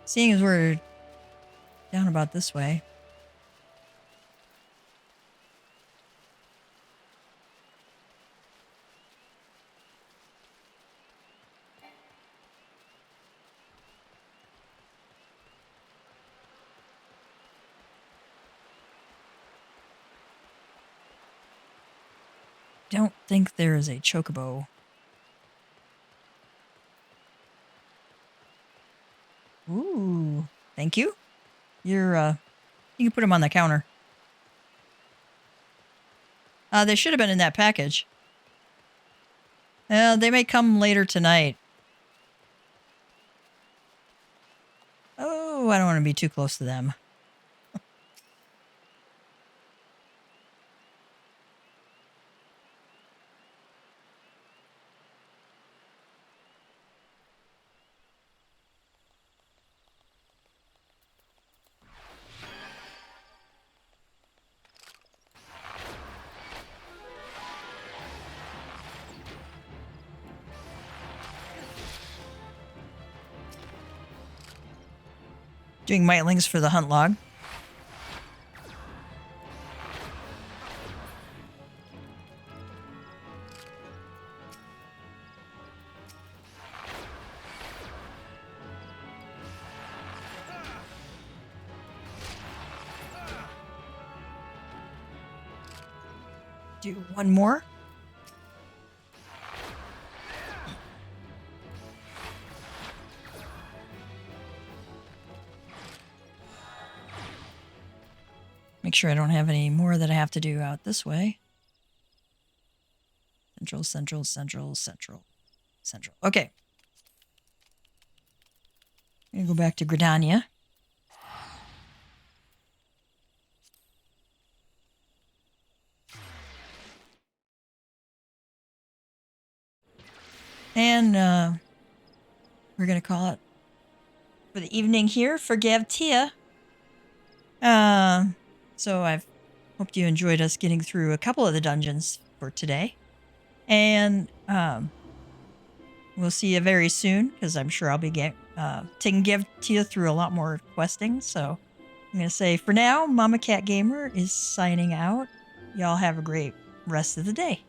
Seeing as we're down about this way. Don't think there is a chocobo. Ooh, thank you. You can put them on the counter. They should have been in that package. They may come later tonight. Oh, I don't want to be too close to them. Doing mitlings for the hunt log. Do one more. Make sure I don't have any more that I have to do out this way. Central, central, central, central, central. Okay. I'm going to go back to Gridania. And we're going to call it for the evening here for Gavtia. So I've hoped you enjoyed us getting through a couple of the dungeons for today. And we'll see you very soon, because I'm sure I'll be taking Gavtia through a lot more questing. So I'm going to say for now, Mama Cat Gamer is signing out. Y'all have a great rest of the day.